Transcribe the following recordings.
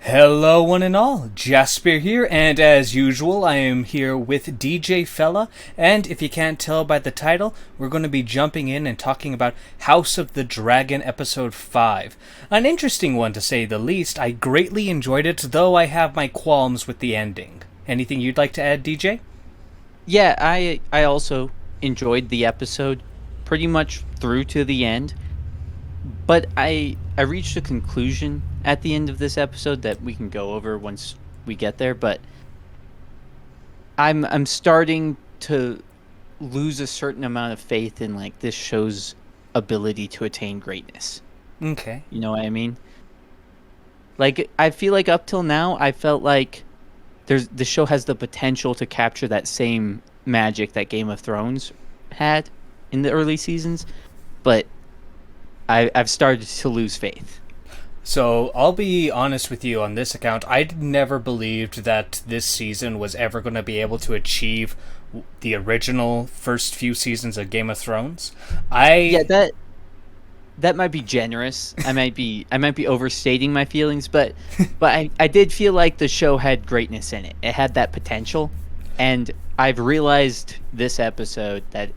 Hello, one and all. Jasper here, and as usual, I am here with DJ Fella. And if you can't tell by the title, we're going to be jumping in and talking about House of the Dragon Episode 5. An interesting one, to say the least. I greatly enjoyed it, though I have my qualms with the ending. Anything you'd like to add, DJ? Yeah, I also enjoyed the episode pretty much through to the end. But I reached a conclusion at the end of this episode that we can go over once we get there, but I'm starting to lose a certain amount of faith in like this show's ability to attain greatness. Okay. You know what I mean? Like I feel like up till now I felt like the show has the potential to capture that same magic that Game of Thrones had in the early seasons, but I've started to lose faith. So, I'll be honest with you on this account. I never believed that this season was ever going to be able to achieve the original first few seasons of Game of Thrones. That might be generous. I might be overstating my feelings, but I did feel like the show had greatness in it. It had that potential, and I've realized this episode that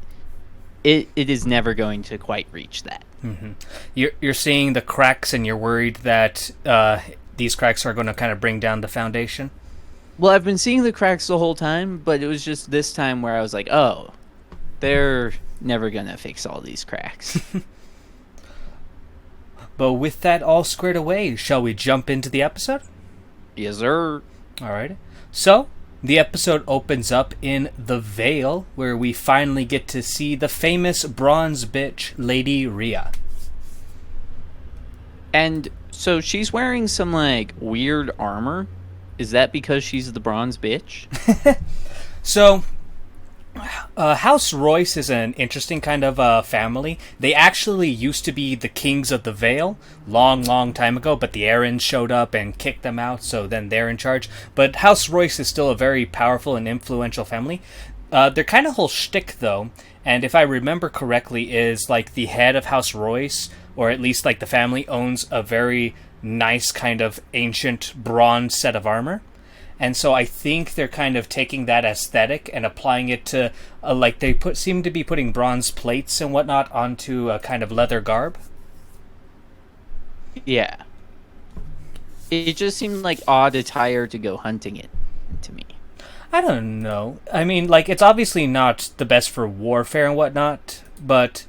it is never going to quite reach that. Mm-hmm. You're seeing the cracks, and you're worried that these cracks are going to kind of bring down the foundation? Well, I've been seeing the cracks the whole time, but it was just this time where I was like, oh, they're never going to fix all these cracks. But with that all squared away, shall we jump into the episode? Yes, sir. Alright. So, the episode opens up in the Vale, where we finally get to see the famous bronze bitch, Lady Rhea. And so she's wearing some, like, weird armor. Is that because she's the bronze bitch? So, House Royce is an interesting kind of family. They actually used to be the kings of the Vale long time ago, but the Arryns showed up and kicked them out, so then they're in charge. But House Royce is still a very powerful and influential family. Their kind of whole shtick, though, and if I remember correctly, is like the head of House Royce, or at least like the family, owns a very nice kind of ancient bronze set of armor. And so I think they're kind of taking that aesthetic and applying it to, like, they seem to be putting bronze plates and whatnot onto a kind of leather garb. Yeah. It just seemed like odd attire to go hunting it to me. I don't know. I mean, like, it's obviously not the best for warfare and whatnot, but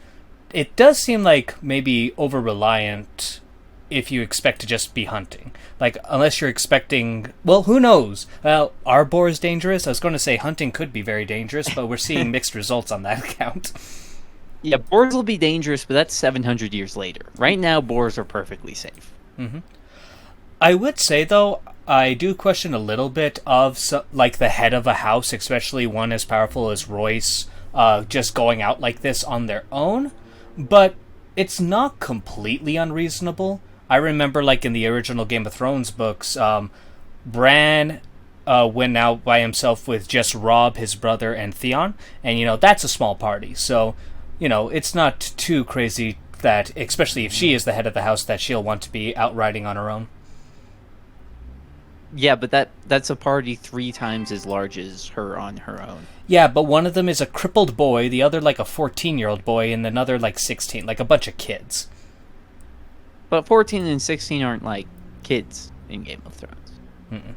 it does seem like maybe over-reliant if you expect to just be hunting. Like, unless you're expecting... Well, who knows? Well, are boars dangerous? I was going to say hunting could be very dangerous, but we're seeing mixed results on that account. Yeah, boars will be dangerous, but that's 700 years later. Right now, boars are perfectly safe. Mm-hmm. I would say, though, I do question a little bit of, like, the head of a house, especially one as powerful as Royce, just going out like this on their own. But it's not completely unreasonable. I remember, like, in the original Game of Thrones books, Bran went out by himself with just Robb, his brother, and Theon. And, that's a small party. So, it's not too crazy that, especially if she is the head of the house, that she'll want to be out riding on her own. Yeah, but that's a party 3 times as large as her on her own. Yeah, but one of them is a crippled boy, the other, like, a 14-year-old boy, and another, like, 16, like a bunch of kids. But 14 and 16 aren't like kids in Game of Thrones. Mm-mm.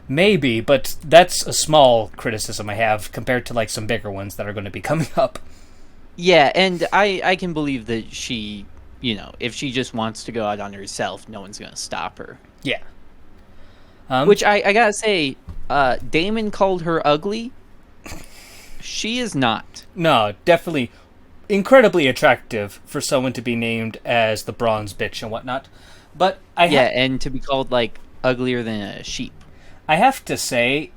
Maybe, but that's a small criticism I have compared to like some bigger ones that are going to be coming up. Yeah, and I can believe that she, if she just wants to go out on herself, no one's going to stop her. Yeah. Which I gotta say, Damon called her ugly. She is not. No, definitely incredibly attractive for someone to be named as the bronze bitch and whatnot. But and to be called like uglier than a sheep. I have to say,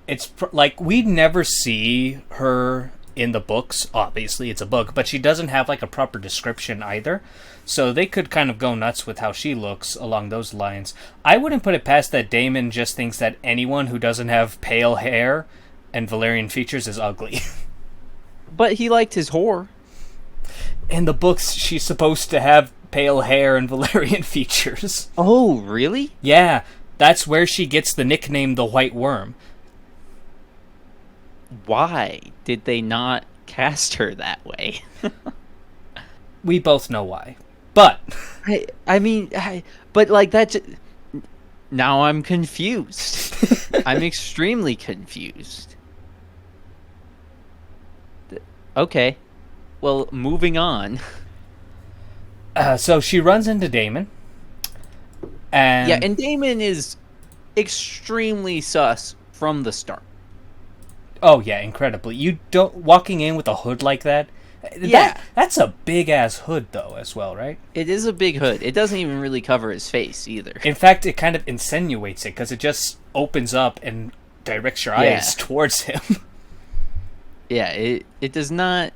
it's like we never see her in the books. Obviously, it's a book, but she doesn't have like a proper description either. So they could kind of go nuts with how she looks along those lines. I wouldn't put it past that Damon just thinks that anyone who doesn't have pale hair and Valyrian features is ugly. But he liked his whore. In the books, she's supposed to have pale hair and Valyrian features. Oh, really? Yeah. That's where she gets the nickname the White Worm. Why did they not cast her that way? We both know why. But but like that's now I'm confused. I'm extremely confused. Okay. Well, moving on. So she runs into Damon. And Damon is extremely sus from the start. Oh yeah, incredibly. You don't walking in with a hood like that. Yeah, that's a big ass hood though, as well, right? it is a big hood. It doesn't even really cover his face either. In fact, it kind of insinuates it because it just opens up and directs your eyes towards him. Yeah, it does not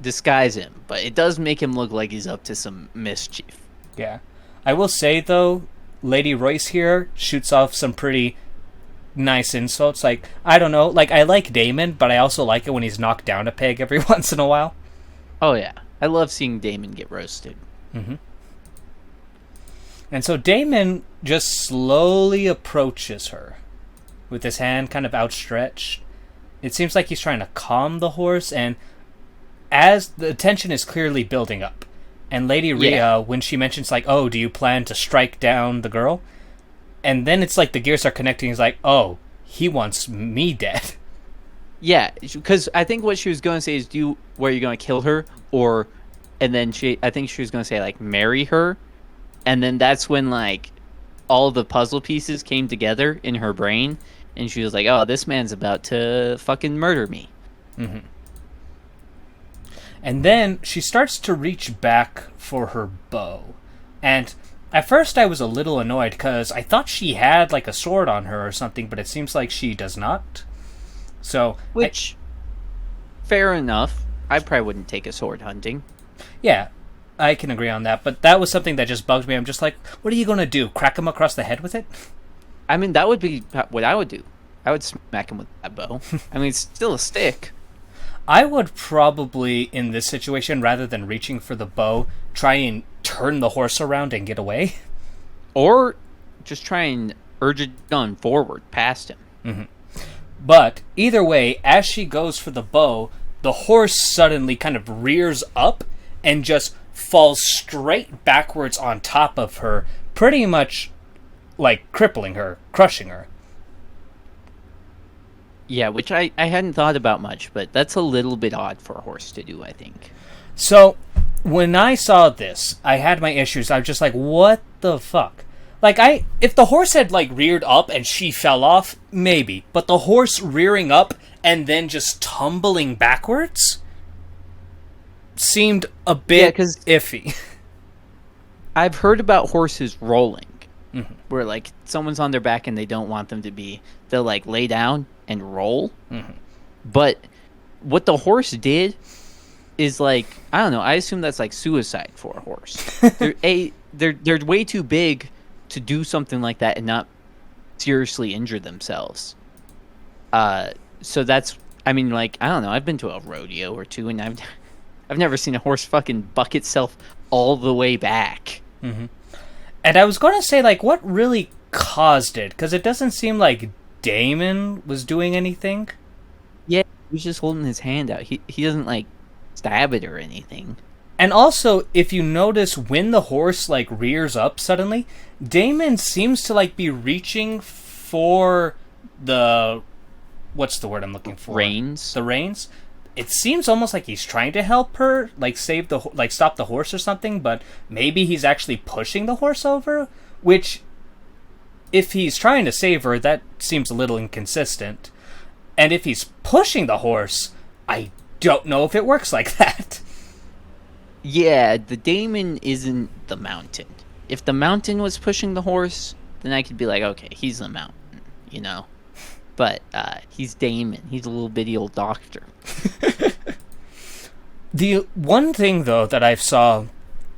disguise him, but it does make him look like he's up to some mischief. Yeah, I will say though, Lady Royce here shoots off some pretty nice insults. Like, I don't know, like I like Damon, but I also like it when he's knocked down a peg every once in a while. Oh yeah, I love seeing Damon get roasted. Mm-hmm. And so Damon just slowly approaches her with his hand kind of outstretched. It seems like he's trying to calm the horse, and as the tension is clearly building up, and Lady Rhea, when she mentions like, oh, do you plan to strike down the girl? And then it's like the gears are connecting. He's like, oh, he wants me dead. Yeah, because I think what she was going to say is, were you going to kill her? And then I think she was going to say, like, marry her. And then that's when, like, all the puzzle pieces came together in her brain. And she was like, oh, this man's about to fucking murder me. Mm-hmm. And then she starts to reach back for her bow. And at first I was a little annoyed because I thought she had, like, a sword on her or something, but it seems like she does not. So, fair enough. I probably wouldn't take a sword hunting. Yeah, I can agree on that. But that was something that just bugged me. I'm just like, what are you going to do? Crack him across the head with it? I mean, that would be what I would do. I would smack him with that bow. I mean, it's still a stick. I would probably, in this situation, rather than reaching for the bow, try and turn the horse around and get away. Or just try and urge it on forward past him. Mm-hmm. But either way, as she goes for the bow, the horse suddenly kind of rears up and just falls straight backwards on top of her, pretty much like crippling her, crushing her. Yeah, which I hadn't thought about much, but that's a little bit odd for a horse to do, I think. So, when I saw this, I had my issues. I was just like, what the fuck? Like, if the horse had, like, reared up and she fell off, maybe. But the horse rearing up and then just tumbling backwards seemed a bit iffy. I've heard about horses rolling. Mm-hmm. Where, like, someone's on their back and they don't want them to be. They'll, like, lay down and roll. Mm-hmm. But what the horse did is, like, I don't know. I assume that's, like, suicide for a horse. They're way too big to do something like that and not seriously injure themselves. So that's, I mean, like, I don't know. I've been to a rodeo or two, and I've never seen a horse fucking buck itself all the way back. Mm-hmm. And I was going to say, like, what really caused it? Because it doesn't seem like Damon was doing anything. Yeah, he was just holding his hand out. He doesn't, like, stab it or anything. And also, if you notice, when the horse, like, rears up suddenly, Damon seems to, like, be reaching for the... What's the word I'm looking for? Reins. The reins. It seems almost like he's trying to help her, like, stop the horse or something, but maybe he's actually pushing the horse over, which, if he's trying to save her, that seems a little inconsistent. And if he's pushing the horse, I don't know if it works like that. Yeah, the Damon isn't the mountain. If the mountain was pushing the horse, then I could be like, okay, he's the mountain, you know? But he's Damon. He's a little bitty old doctor. The one thing, though, that I saw,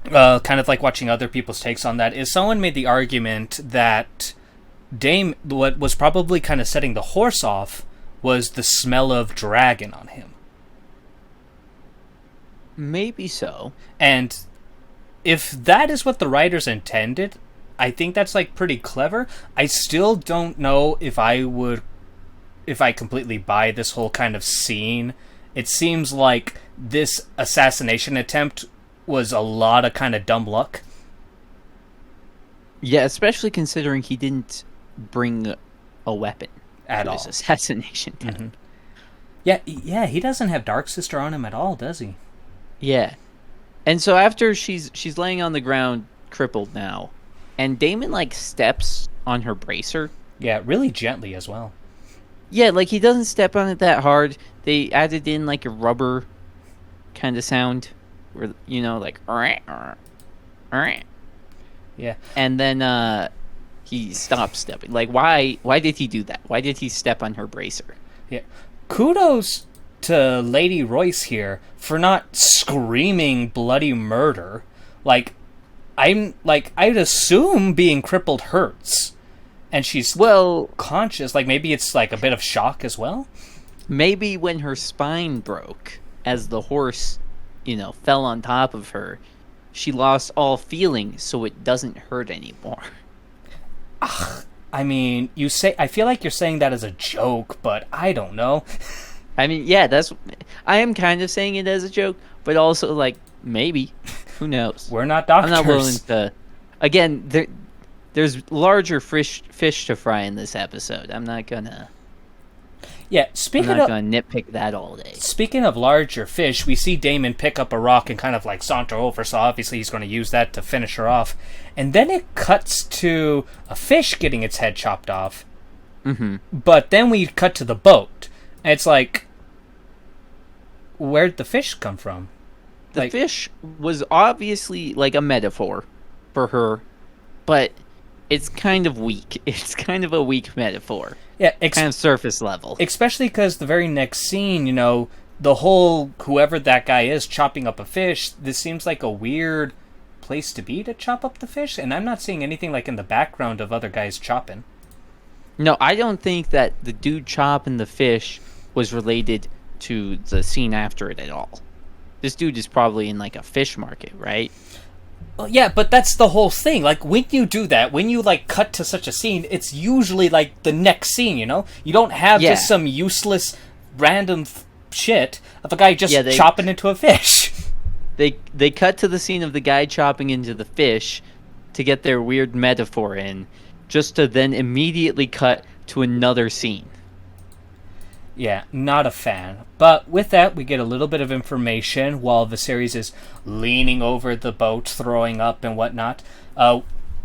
kind of like watching other people's takes on that, is someone made the argument that what was probably kind of setting the horse off was the smell of dragon on him. Maybe so. And if that is what the writers intended, I think that's like pretty clever. I still don't know if I completely buy this whole kind of scene. It seems like this assassination attempt was a lot of kind of dumb luck. Yeah, especially considering he didn't bring a weapon At to all. his assassination attempt. Mm-hmm. Yeah, he doesn't have Dark Sister on him at all, does he? Yeah. And so after she's laying on the ground, crippled now, and Damon like steps on her bracer. Yeah, really gently as well. Yeah, like he doesn't step on it that hard. They added in like a rubber kind of sound, where like. Yeah. And then he stops stepping. Like why did he do that? Why did he step on her bracer? Yeah. Kudos to Lady Royce here for not screaming bloody murder. Like, I'd assume being crippled hurts. And she's conscious. Like, maybe it's like a bit of shock as well. Maybe when her spine broke as the horse, fell on top of her, she lost all feeling, so it doesn't hurt anymore. I mean, I feel like you're saying that as a joke, but I don't know. I mean, yeah, I am kind of saying it as a joke, but also like maybe, who knows? We're not doctors. I'm not willing to. Again, there's larger fish to fry in this episode. I'm not gonna. Yeah, I'm not gonna nitpick that all day. Speaking of larger fish, we see Damon pick up a rock and kind of like saunter over, so obviously he's going to use that to finish her off. And then it cuts to a fish getting its head chopped off. Mm-hmm. But then we cut to the boat. And it's like, where'd the fish come from? The fish was obviously like a metaphor for her, but it's kind of weak. It's kind of a weak metaphor. Yeah, kind of surface level. Especially because the very next scene, the whole whoever that guy is chopping up a fish, this seems like a weird place to be to chop up the fish, and I'm not seeing anything like in the background of other guys chopping. No, I don't think that the dude chopping the fish was related to the scene after it at all. This dude is probably in like a fish market, right? Well, yeah, but that's the whole thing. Like, when you do that, when you, like, cut to such a scene, it's usually, like, the next scene, You don't have just some useless, random shit of a guy just chopping into a fish. They cut to the scene of the guy chopping into the fish to get their weird metaphor in, just to then immediately cut to another scene. Yeah, not a fan. But with that, we get a little bit of information while the series is leaning over the boat, throwing up and whatnot.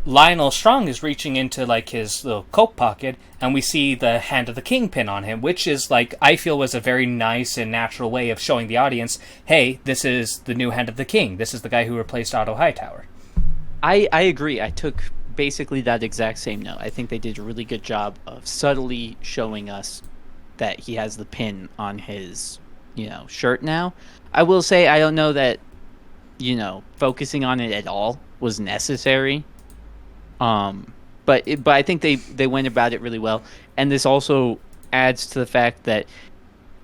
Lionel Strong is reaching into like his little coat pocket, and we see the Hand of the Kingpin on him, which is like, I feel was a very nice and natural way of showing the audience, hey, this is the new Hand of the King. This is the guy who replaced Otto Hightower. I agree. I took basically that exact same note. I think they did a really good job of subtly showing us that he has the pin on his, shirt now. I will say I don't know that, focusing on it at all was necessary. But I think they went about it really well. And this also adds to the fact that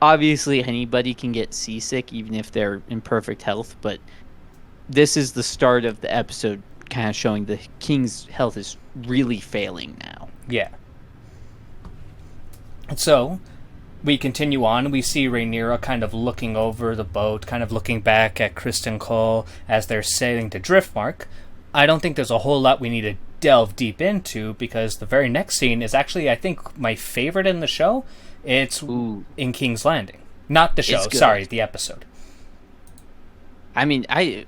obviously anybody can get seasick even if they're in perfect health, but this is the start of the episode kind of showing the king's health is really failing now. Yeah. So we continue on. We see Rhaenyra kind of looking over the boat, kind of looking back at Kristen Cole as they're sailing to Driftmark. I don't think there's a whole lot we need to delve deep into, because the very next scene is actually, I think, my favorite in the show. It's in King's Landing. Not the show, sorry, the episode. I mean, I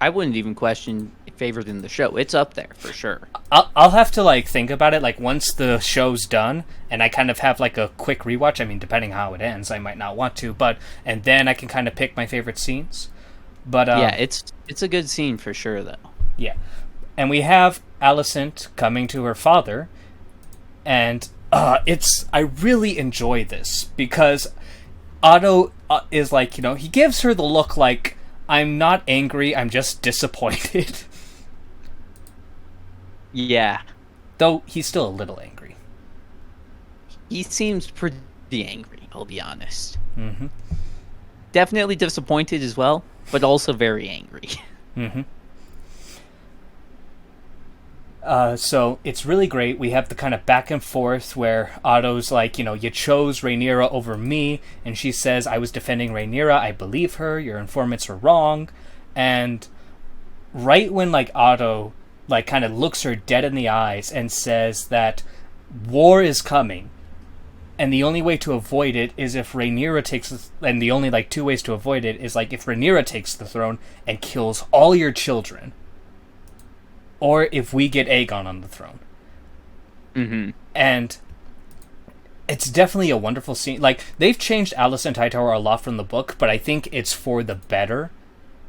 wouldn't even question favorite in the show. It's up there for sure. I'll have to like think about it like once the show's done and I kind of have like a quick rewatch. I mean, depending how it ends, I might not want to, but and then I can kind of pick my favorite scenes. But yeah, it's a good scene for sure though. Yeah. And we have Alicent coming to her father, and I really enjoy this because Otto is like, he gives her the look like, I'm not angry, I'm just disappointed. Yeah. Though he's still a little angry. He seems pretty angry, I'll be honest. Mm-hmm. Definitely disappointed as well, but also very angry. Mm-hmm. So it's really great. We have the kind of back and forth where Otto's like, you chose Rhaenyra over me, and she says, I was defending Rhaenyra. I believe her. Your informants are wrong. And right when like Otto like kind of looks her dead in the eyes and says that war is coming, and the only way to avoid it is if Rhaenyra takes, and the only like two ways to avoid it is like if Rhaenyra takes the throne and kills all your children, or if we get Aegon on the throne. Mm-hmm. And it's definitely a wonderful scene. Like, they've changed Alicent Hightower a lot from the book, but I think it's for the better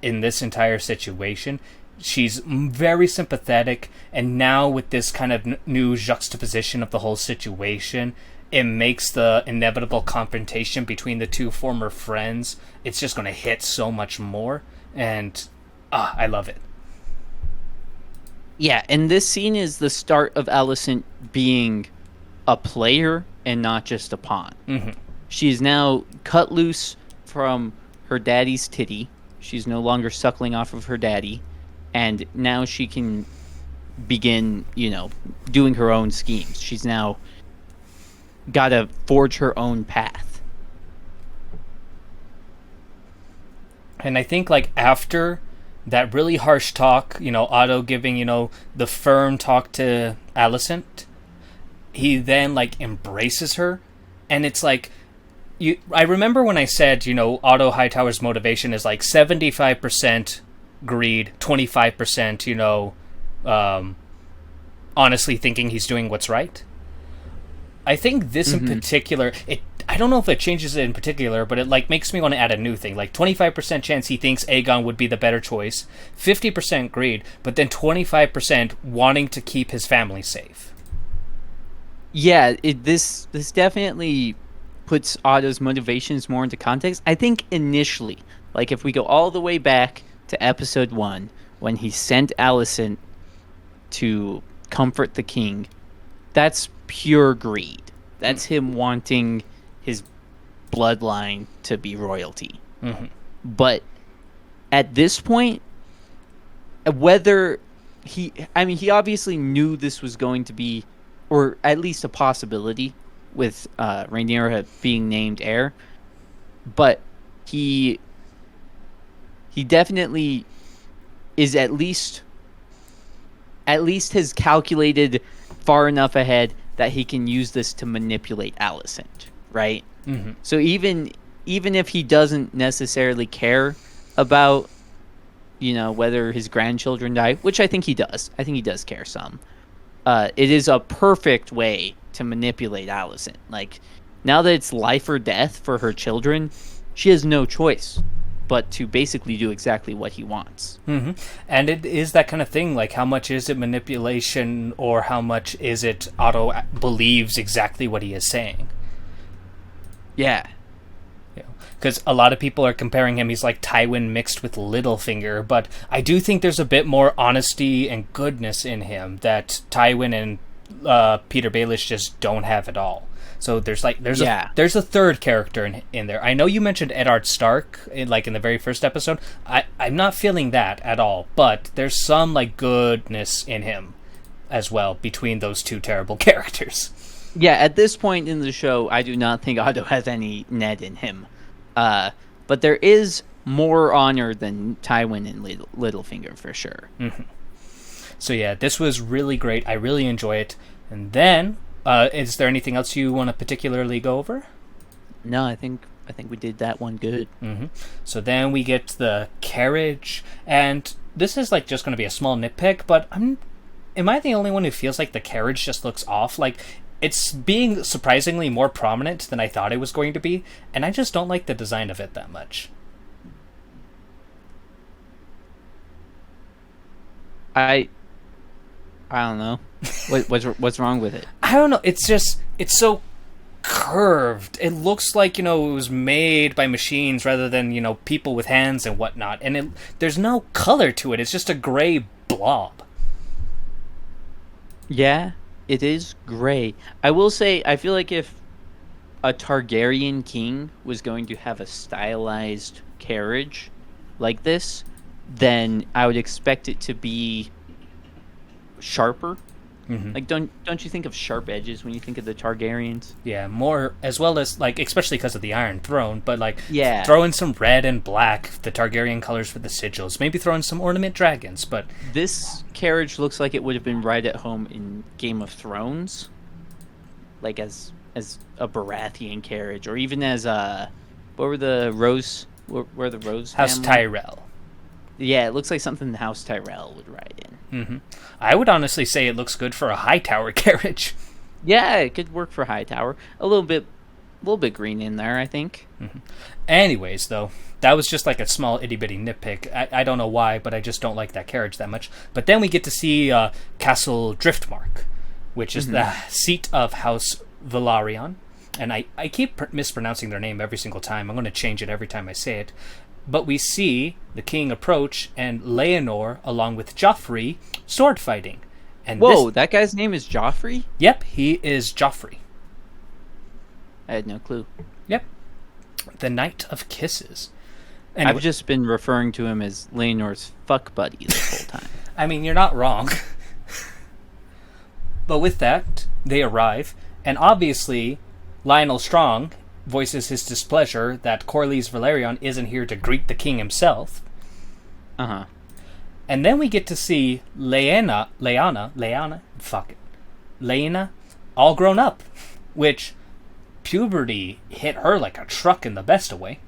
in this entire situation. She's very sympathetic, and now with this kind of new juxtaposition of the whole situation, it makes the inevitable confrontation between the two former friends, it's just going to hit so much more, and I love it. Yeah, and this scene is the start of Alicent being a player and not just a pawn. Mm-hmm. She's now cut loose from her daddy's titty. She's no longer suckling off of her daddy. And now she can begin, doing her own schemes. She's now got to forge her own path. And I think, like, after that really harsh talk, Otto giving, the firm talk to Alicent, he then, like, embraces her. And it's like, I remember when I said, Otto Hightower's motivation is, like, 75% greed, 25%, honestly thinking he's doing what's right. I think this in particular, I don't know if it changes it in particular, but it like makes me want to add a new thing. Like 25% chance he thinks Aegon would be the better choice, 50% greed, but then 25% wanting to keep his family safe. Yeah, this definitely puts Otto's motivations more into context. I think initially, like if we go all the way back to episode 1, when he sent Alicent to comfort the king, that's pure greed. That's him wanting his bloodline to be royalty. Mm-hmm. But at this point, whether he obviously knew this was going to be, or at least a possibility, with Rhaenyra being named heir, but he definitely is at least has calculated far enough ahead that he can use this to manipulate Alicent, right? Mm-hmm. So even if he doesn't necessarily care about, whether his grandchildren die, which I think he does. I think he does care some. It is a perfect way to manipulate Alicent. Like, now that it's life or death for her children, she has no choice but to basically do exactly what he wants. Mm-hmm. And it is that kind of thing, like how much is it manipulation or how much is it Otto believes exactly what he is saying? Yeah. Because a lot of people are comparing him, he's like Tywin mixed with Littlefinger, but I do think there's a bit more honesty and goodness in him that Tywin and Peter Baelish just don't have at all. So there's a third character in there. I know you mentioned Eddard Stark in the very first episode. I'm not feeling that at all, but there's some like goodness in him as well between those two terrible characters. Yeah, at this point in the show, I do not think Otto has any Ned in him. But there is more honor than Tywin and Littlefinger for sure. Mm-hmm. So yeah, this was really great. I really enjoy it. And then, is there anything else you want to particularly go over? No, I think we did that one good. Mm-hmm. So then we get the carriage, and this is like just going to be a small nitpick, but am I the only one who feels like the carriage just looks off? Like, it's being surprisingly more prominent than I thought it was going to be, and I just don't like the design of it that much. I don't know. What's wrong with it? I don't know. It's so curved. It looks like, it was made by machines rather than, people with hands and whatnot. And there's no color to it. It's just a gray blob. Yeah, it is gray. I will say, I feel like if a Targaryen king was going to have a stylized carriage like this, then I would expect it to be sharper. Like, don't you think of sharp edges when you think of the Targaryens? Yeah, more, as well as, like, especially because of the Iron Throne, but, like, Yeah. throw in some red and black, the Targaryen colors for the sigils. Maybe throw in some ornament dragons, but... This carriage looks like it would have been right at home in Game of Thrones. Like, as a Baratheon carriage, or even as, what were the Rose... Where the Rose House family? Tyrell. Yeah, it looks like something the House Tyrell would ride in. I would honestly say it looks good for a Hightower carriage. Yeah, it could work for Hightower. A little bit green in there, I think. Anyways, though, that was just like a small itty-bitty nitpick. I don't know why, but I just don't like that carriage that much. But then we get to see Castle Driftmark, which is the seat of House Velaryon. And I keep mispronouncing their name every single time. I'm going to change it every time I say it. But we see the king approach and Leonor, along with Joffrey, sword fighting. And Whoa, that guy's name is Joffrey? Yep, he is Joffrey. I had no clue. Yep. The Knight of Kisses. Anyway, I've just been referring to him as Leonor's fuck buddy this whole time. I mean, you're not wrong. But with that, they arrive, and obviously, Lionel Strong voices his displeasure that Corlys Velaryon isn't here to greet the king himself. Uh-huh. And then we get to see Lyanna, all grown up, which puberty hit her like a truck in the best of way.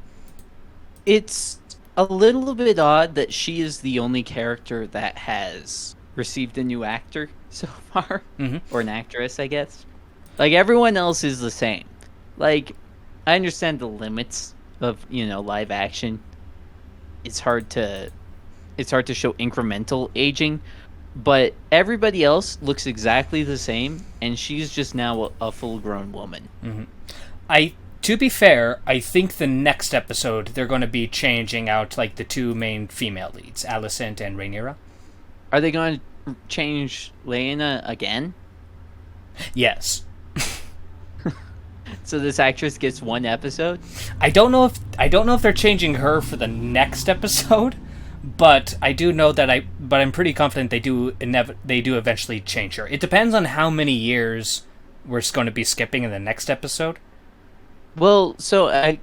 It's a little bit odd that she is the only character that has received a new actor so far. Or an actress, I guess. Like, everyone else is the same. Like, I understand the limits of, live action. It's hard to show incremental aging, but everybody else looks exactly the same, and she's just now a full-grown woman. To be fair, I think the next episode they're going to be changing out like the two main female leads, Alicent and Rhaenyra. Are they going to change Lyanna again? Yes. So this actress gets one episode? I don't know if they're changing her for the next episode, but I do know that I'm pretty confident they do eventually change her. It depends on how many years we're going to be skipping in the next episode. Well, so I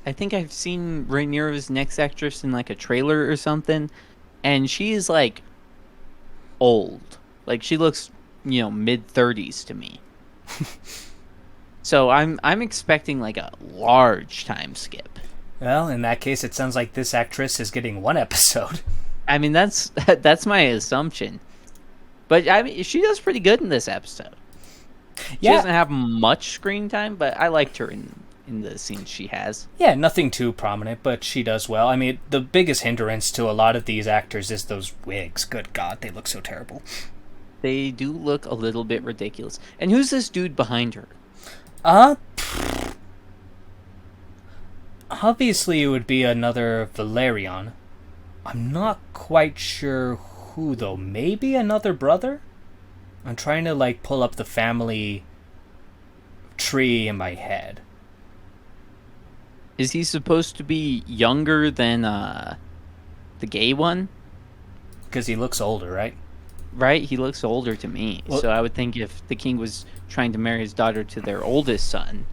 think I've seen Rhaenyra's next actress in like a trailer or something, and she is like old. Like, she looks, mid-30s to me. So I'm expecting like a large time skip. Well, in that case, it sounds like this actress is getting one episode. I mean, that's my assumption. But I mean, she does pretty good in this episode. She doesn't have much screen time, but I liked her in the scenes she has. Yeah, nothing too prominent, but she does well. I mean, the biggest hindrance to a lot of these actors is those wigs. Good God, they look so terrible. They do look a little bit ridiculous. And who's this dude behind her? Obviously it would be another Velaryon. I'm not quite sure who, though. Maybe another brother? I'm trying to, like, pull up the family tree in my head. Is he supposed to be younger than, the gay one? Because he looks older, right? Right? He looks older to me. Well, so I would think if the king was trying to marry his daughter to their oldest son...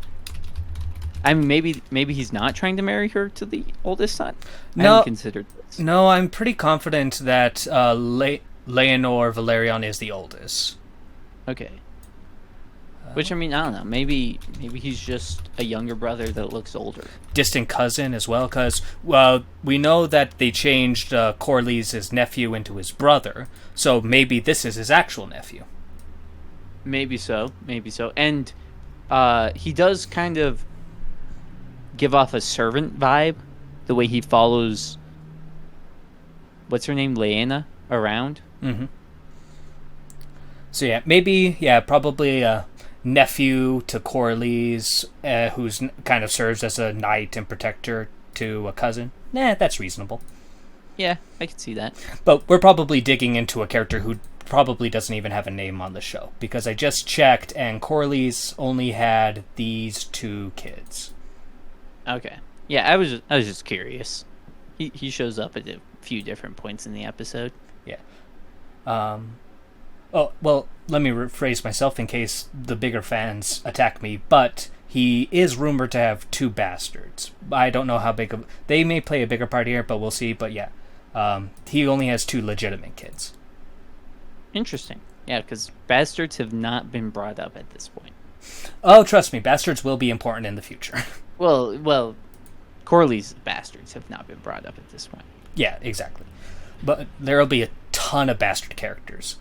I mean, maybe he's not trying to marry her to the oldest son? I haven't considered this. No, I'm pretty confident that Leonor Velaryon is the oldest. Okay. Which, I mean, I don't know. Maybe he's just a younger brother that looks older. Distant cousin as well, because we know that they changed Corlys' nephew into his brother, so maybe this is his actual nephew. Maybe so. And he does kind of give off a servant vibe, the way he follows, what's her name, Lyanna, around. Mm-hmm. So yeah, probably a nephew to Corlys, who's kind of serves as a knight and protector to a cousin. That's reasonable. Yeah, I can see that. But we're probably digging into a character who probably doesn't even have a name on the show, because I just checked and Corlys only had these two kids. Okay. Yeah, I was just curious. He shows up at a few different points in the episode. Yeah. Oh, well, let me rephrase myself in case the bigger fans attack me, but he is rumored to have two bastards. I don't know how big of... They may play a bigger part here, but we'll see. But yeah, he only has two legitimate kids. Interesting. Yeah, because bastards have not been brought up at this point. Oh, trust me, bastards will be important in the future. Well, Corley's bastards have not been brought up at this point. Yeah, exactly. But there'll be a ton of bastard characters.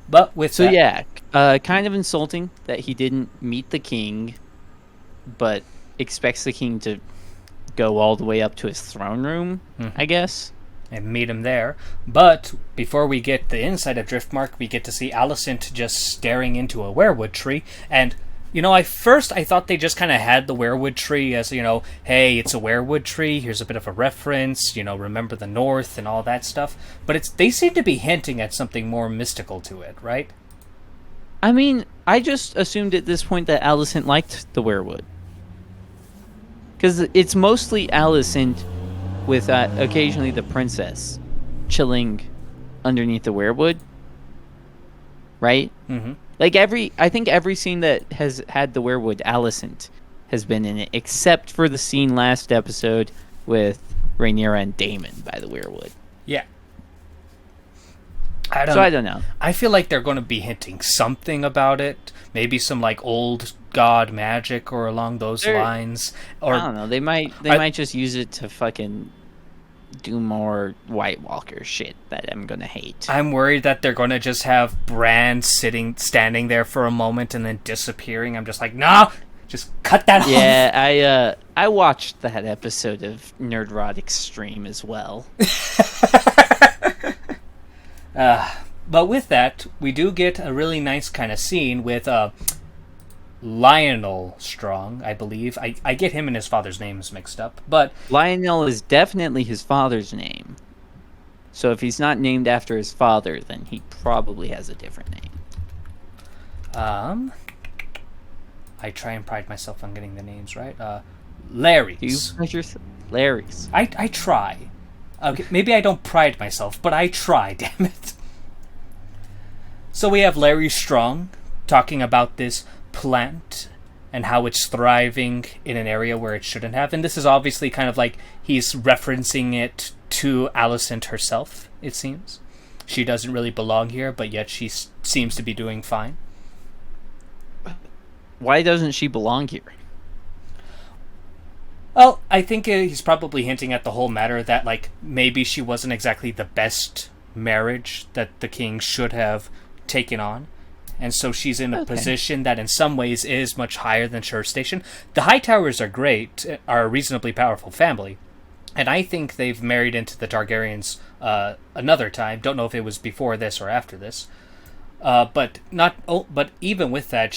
But with So that, yeah, kind of insulting that he didn't meet the king, but expects the king to go all the way up to his throne room, I guess. and meet him there. But before we get the inside of Driftmark, we get to see Alicent just staring into a werewood tree. And, at first I thought they just kind of had the werewood tree as, hey, it's a werewood tree, here's a bit of a reference, remember the North and all that stuff. But they seem to be hinting at something more mystical to it, right? I mean, I just assumed at this point that Alicent liked the werewood. Because it's mostly Alicent with occasionally the princess chilling underneath the werewood, right? Mm-hmm. Like I think every scene that has had the werewood, Alicent has been in it, except for the scene last episode with Rhaenyra and Daemon by the werewood. Yeah. I don't know. I feel like they're going to be hinting something about it. Maybe some old god magic or along those lines. Or I don't know. They might just use it to fucking do more White Walker shit that I'm gonna hate. I'm worried that they're going to just have Bran standing there for a moment and then disappearing. I'm just like, no, just cut that off. Yeah, I watched that episode of Nerd Rod Extreme as well. But with that, we do get a really nice kind of scene with Lionel Strong, I believe. I get him and his father's names mixed up, but Lionel is definitely his father's name. So if he's not named after his father, then he probably has a different name. I try and pride myself on getting the names right. Larry's. Do you pride yourself? Larry's. I try. Okay, maybe I don't pride myself, but I try, damn it. So we have Larry Strong talking about this plant and how it's thriving in an area where it shouldn't have. And this is obviously kind of like he's referencing it to Alicent herself, it seems. She doesn't really belong here, but yet she seems to be doing fine. Why doesn't she belong here? Well, I think he's probably hinting at the whole matter that, maybe she wasn't exactly the best marriage that the king should have taken on. And so she's in a position that in some ways is much higher than her station. The Hightowers are great, are a reasonably powerful family. And I think they've married into the Targaryens another time. Don't know if it was before this or after this. But even with that,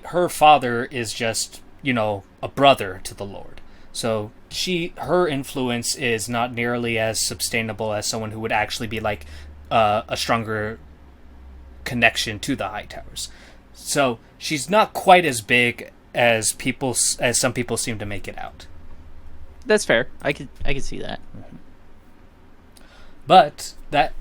her father is just, a brother to the Lord. So her influence is not nearly as sustainable as someone who would actually be a stronger connection to the Hightowers. So she's not quite as big as some people seem to make it out. That's fair. I could see that. Mm-hmm. But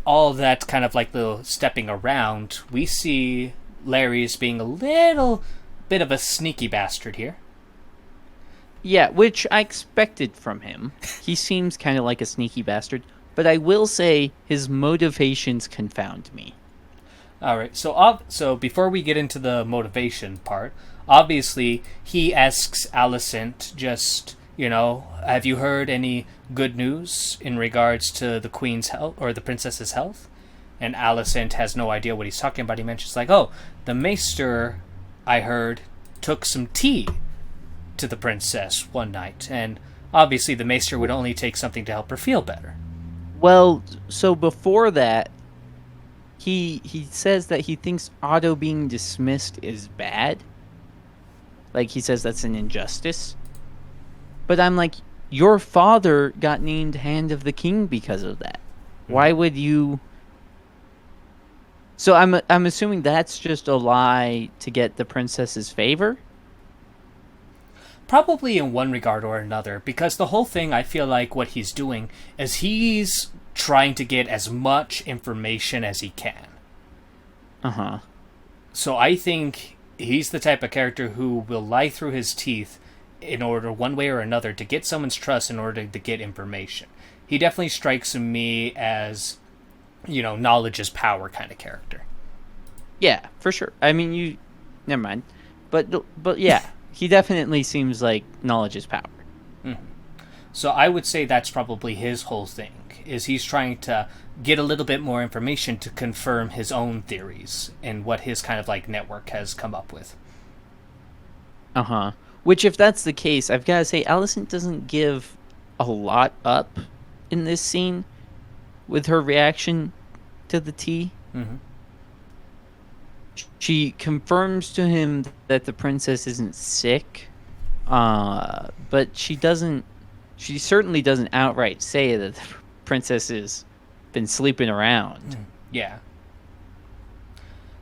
all that kind of little stepping around, we see Larry's being a little bit of a sneaky bastard here. Yeah, which I expected from him. He seems kind of like a sneaky bastard, but I will say his motivations confound me. All right, so before we get into the motivation part, obviously he asks Alicent just, have you heard any good news in regards to the queen's health or the princess's health? And Alicent has no idea what he's talking about. He mentions the maester, I heard, took some tea to the princess one night, and obviously the maester would only take something to help her feel better. Well, so before that, he says that he thinks Otto being dismissed is bad. He says that's an injustice. But I'm like, your father got named Hand of the King because of that. Why would you... So I'm assuming that's just a lie to get the princess's favor? Probably in one regard or another, because the whole thing, I feel like what he's doing is he's trying to get as much information as he can. Uh-huh. So I think he's the type of character who will lie through his teeth in order, one way or another, to get someone's trust in order to get information. He definitely strikes me as, knowledge is power kind of character. Yeah, for sure. I mean, never mind. But yeah, he definitely seems like knowledge is power. Mm-hmm. So I would say that's probably his whole thing, is he's trying to get a little bit more information to confirm his own theories and what his kind of like network has come up with. Uh-huh. Which, if that's the case, I've got to say, Alicent doesn't give a lot up in this scene with her reaction to the tea. Mm-hmm. She confirms to him that the princess isn't sick, but she certainly doesn't outright say that the princess has been sleeping around. Yeah.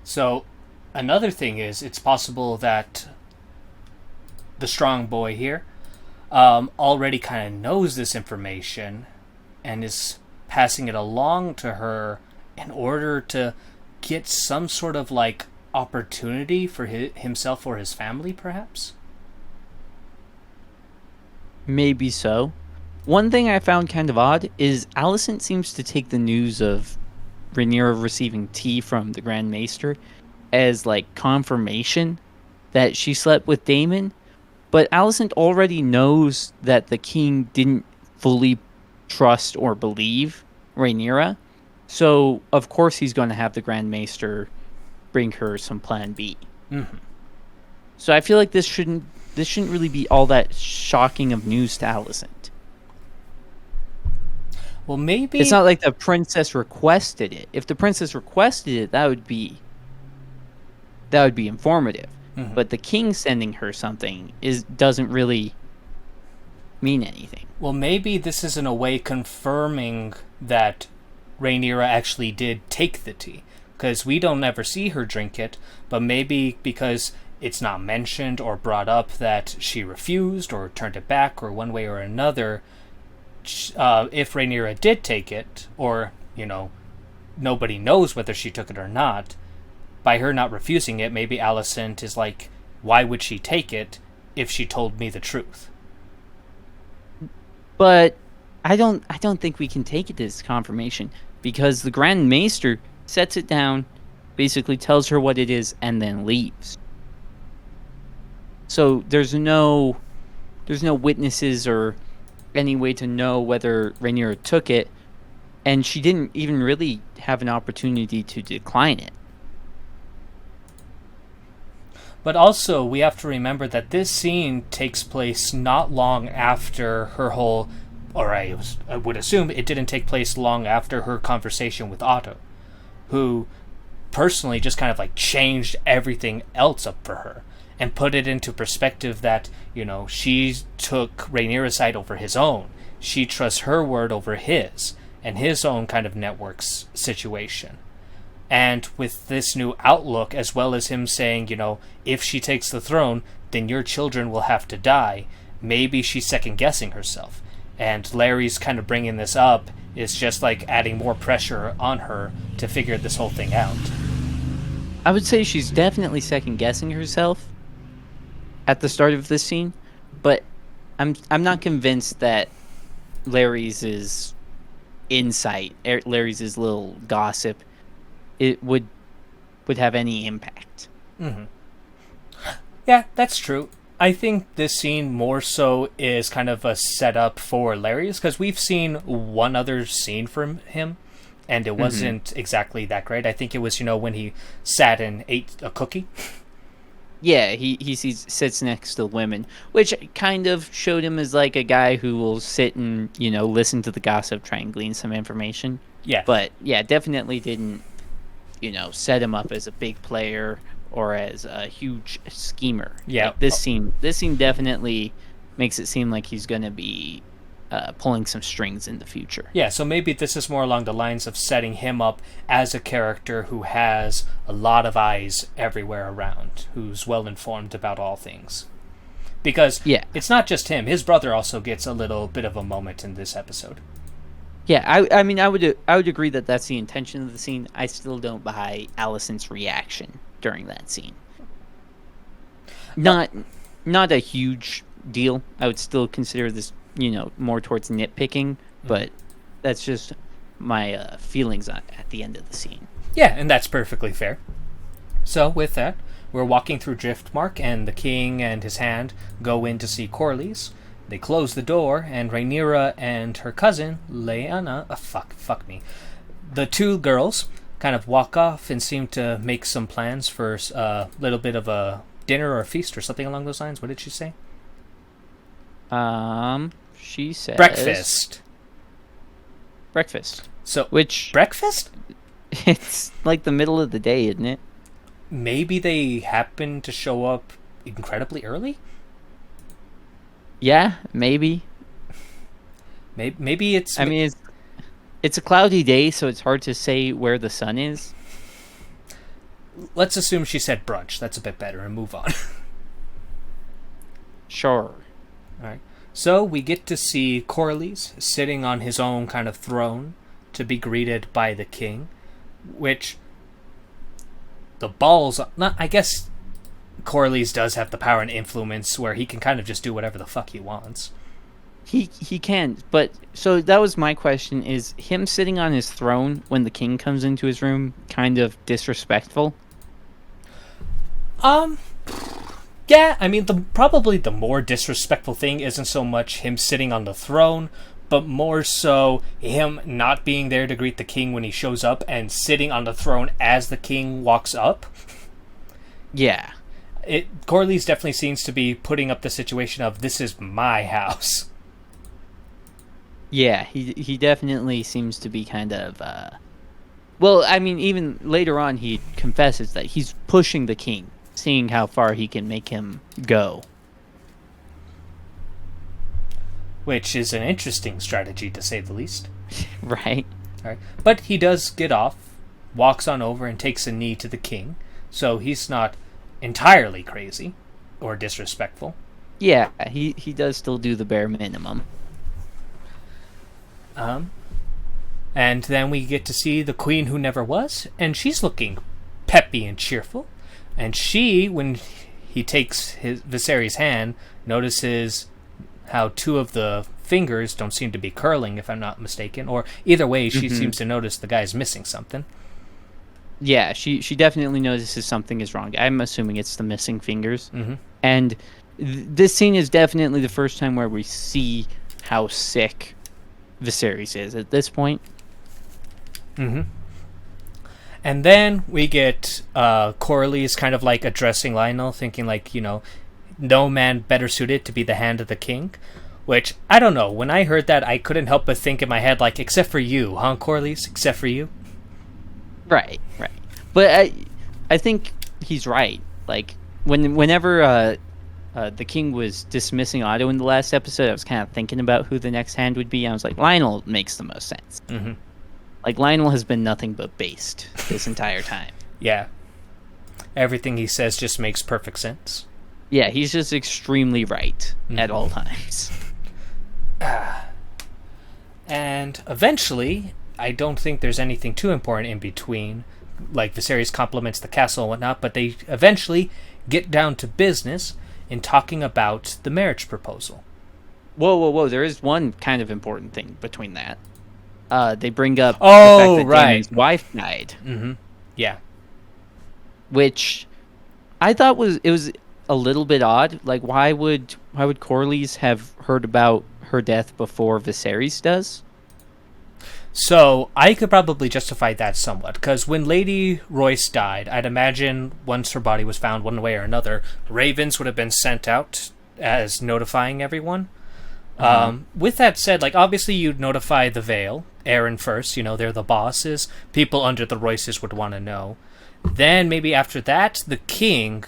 So, another thing is, it's possible that the strong boy here already kind of knows this information and is passing it along to her in order to get some sort of like opportunity for himself or his family, perhaps? Maybe so. One thing I found kind of odd is Alicent seems to take the news of Rhaenyra receiving tea from the Grand Maester as like confirmation that she slept with Daemon, but Alicent already knows that the king didn't fully trust or believe Rhaenyra, so of course he's going to have the Grand Maester bring her some Plan B. Mm-hmm. So I feel like this shouldn't really be all that shocking of news to Alicent. Well, maybe it's not like the princess requested it. If the princess requested it, that would be informative. Mm-hmm. But the king sending her something doesn't really mean anything. Well, maybe this is in a way confirming that Rhaenyra actually did take the tea, because we don't ever see her drink it, but maybe because it's not mentioned or brought up that she refused or turned it back or one way or another, if Rhaenyra did take it, or, nobody knows whether she took it or not, by her not refusing it, maybe Alicent is like, why would she take it if she told me the truth? But I don't think we can take it as confirmation, because the Grand Maester sets it down, basically tells her what it is, and then leaves. So there's no witnesses or any way to know whether Rhaenyra took it, and she didn't even really have an opportunity to decline it. But also, we have to remember that this scene takes place not long after her whole, or I would assume it didn't take place long after her conversation with Otto, who personally just kind of like changed everything else up for her and put it into perspective that, she took Rhaenyra's side over his own. She trusts her word over his and his own kind of network's situation. And with this new outlook, as well as him saying, if she takes the throne, then your children will have to die, maybe she's second-guessing herself. And Larry's kind of bringing this up is just like adding more pressure on her to figure this whole thing out. I would say she's definitely second-guessing herself at the start of this scene, but I'm not convinced that Larry's insight, Larry's little gossip, it would have any impact. Mm-hmm. Yeah, that's true. I think this scene more so is kind of a setup for Larry's, because we've seen one other scene from him, and it wasn't exactly that great. I think it was, when he sat and ate a cookie. Yeah, he sits next to women, which kind of showed him as like a guy who will sit and, listen to the gossip, try and glean some information. Yeah. But, yeah, definitely didn't, set him up as a big player or as a huge schemer. Yeah. Like this scene definitely makes it seem like he's going to be pulling some strings in the future. Yeah, so maybe this is more along the lines of setting him up as a character who has a lot of eyes everywhere around, who's well informed about all things. Because it's not just him. His brother also gets a little bit of a moment in this episode. Yeah, I mean, I would agree that that's the intention of the scene. I still don't buy Allison's reaction during that scene. Uh, Not not a huge deal. I would still consider this, more towards nitpicking, but that's just my feelings at the end of the scene. yeah, and that's perfectly fair. So, with that, we're walking through Driftmark, and the king and his hand go in to see Corlys. They close the door, and Rhaenyra and her cousin, Lyanna, fuck me. The two girls kind of walk off and seem to make some plans for a little bit of a dinner or a feast or something along those lines. What did she say? She says breakfast. So, which breakfast? it's like the middle of the day, isn't it? Maybe they happen to show up incredibly early? Yeah, maybe. Maybe it's... I mean, it's a cloudy day, so it's hard to say where the sun is. Let's assume she said brunch. That's a bit better, and move on. Sure. Alright. So we get to see Corlys sitting on his own kind of throne to be greeted by the king, which the balls... I guess Corlys does have the power and influence where he can kind of just do whatever the fuck he wants. He can, but so that was my question: is him sitting on his throne when the king comes into his room kind of disrespectful? Yeah, I mean, probably the more disrespectful thing isn't so much him sitting on the throne, but more so him not being there to greet the king when he shows up and sitting on the throne as the king walks up. Yeah. Corlys definitely seems to be putting up the situation of, this is my house. Yeah, he definitely seems to be kind of... Well, I mean, even later on he confesses that he's pushing the king, seeing how far he can make him go. Which is an interesting strategy, to say the least. Right. All right. But he does get off, walks on over, and takes a knee to the king, so he's not entirely crazy or disrespectful. Yeah, he does still do the bare minimum. And then we get to see the queen who never was, and she's looking peppy and cheerful. And she, when he takes Viserys' hand, notices how two of the fingers don't seem to be curling, if I'm not mistaken. Or either way, she seems to notice the guy's missing something. Yeah, she definitely notices something is wrong. I'm assuming it's the missing fingers. Mm-hmm. And this scene is definitely the first time where we see how sick Viserys is at this point. Mm-hmm. And then we get Corlys kind of like addressing Lionel, thinking like, no man better suited to be the hand of the king. Which, I don't know, when I heard that, I couldn't help but think in my head, like, except for you, huh, Corlys? Except for you? Right. But I think he's right. Like, whenever the king was dismissing Otto in the last episode, I was kind of thinking about who the next hand would be. I was like, Lionel makes the most sense. Mm-hmm. Like, Lionel has been nothing but based this entire time. Yeah. Everything he says just makes perfect sense. Yeah, he's just extremely right at all times. And eventually, I don't think there's anything too important in between. Like, Viserys compliments the castle and whatnot, but they eventually get down to business in talking about the marriage proposal. Whoa. There is one kind of important thing between that. They bring up the fact that Daimon's wife died. Mm-hmm. Yeah. Which I thought was a little bit odd. Like, why would Corlys have heard about her death before Viserys does? So, I could probably justify that somewhat, because when Lady Royce died, I'd imagine once her body was found one way or another, ravens would have been sent out as notifying everyone. With that said, like, obviously you'd notify the Vale, Aaron first, they're the bosses, people under the Royces would want to know. Then, maybe after that, the king...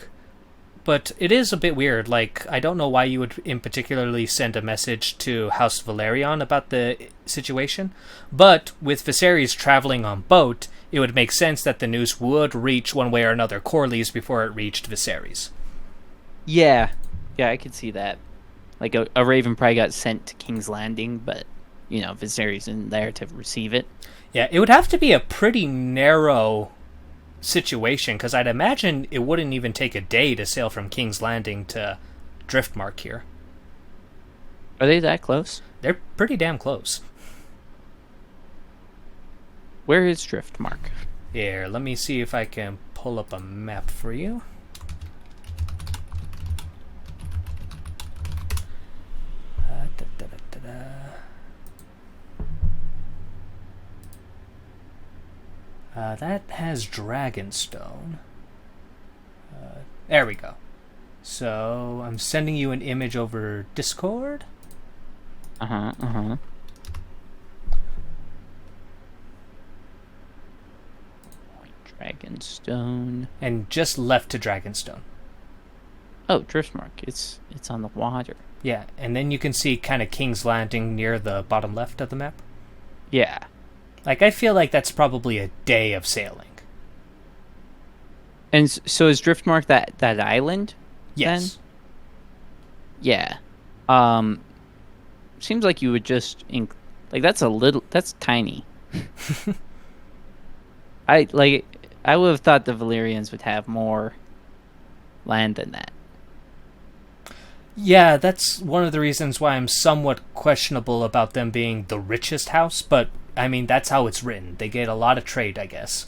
But it is a bit weird, like, I don't know why you would in particularly send a message to House Valerion about the situation, but with Viserys traveling on boat, it would make sense that the news would reach one way or another Corlys before it reached Viserys. Yeah, I could see that. Like, a raven probably got sent to King's Landing, but Viserys isn't there to receive it. Yeah, it would have to be a pretty narrow situation, because I'd imagine it wouldn't even take a day to sail from King's Landing to Driftmark here. Are they that close? They're pretty damn close. Where is Driftmark? Here, let me see if I can pull up a map for you. That has Dragonstone. There we go. So, I'm sending you an image over Discord. Dragonstone. And just left to Dragonstone. Oh, Driftmark. It's on the water. Yeah, and then you can see kind of King's Landing near the bottom left of the map. Yeah. Like, I feel like that's probably a day of sailing. And so is Driftmark that island? Yes. Then? Yeah. Seems like you would just that's tiny. I would have thought the Valyrians would have more land than that. Yeah, that's one of the reasons why I'm somewhat questionable about them being the richest house, but I mean, that's how it's written. They get a lot of trade, I guess.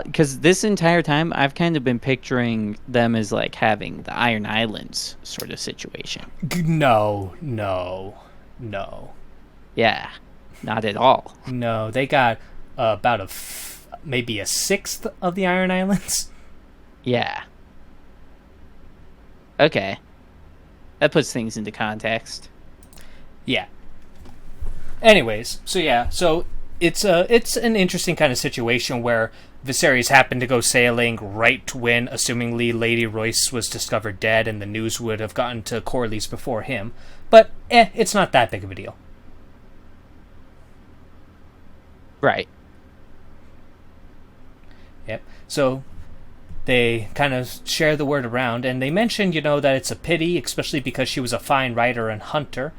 Because this entire time, I've kind of been picturing them as like having the Iron Islands sort of situation. No. Yeah, not at all. No, they got about maybe a sixth of the Iron Islands. Yeah. Okay. That puts things into context. Yeah. Anyways, so it's an interesting kind of situation where Viserys happened to go sailing right when, assumingly, Lady Royce was discovered dead, and the news would have gotten to Corlys before him. But, it's not that big of a deal. Right. Yep. So they kind of share the word around, and they mentioned, that it's a pity, especially because she was a fine rider and hunter.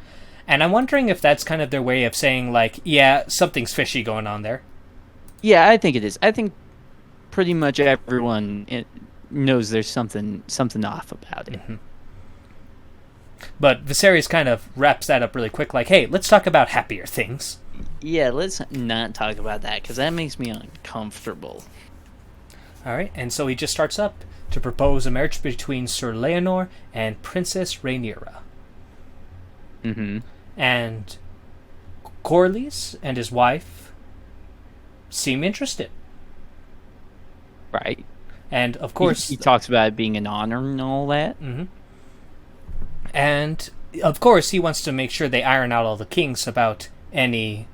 And I'm wondering if that's kind of their way of saying, like, yeah, something's fishy going on there. Yeah, I think it is. I think pretty much everyone knows there's something off about it. Mm-hmm. But Viserys kind of wraps that up really quick, like, hey, let's talk about happier things. Yeah, let's not talk about that, because that makes me uncomfortable. All right, and so he just starts up to propose a marriage between Sir Leonor and Princess Rhaenyra. Mm-hmm. And Corlys and his wife seem interested. Right. And, of course... He talks about it being an honor and all that. Mm-hmm. And, of course, he wants to make sure they iron out all the kinks about any,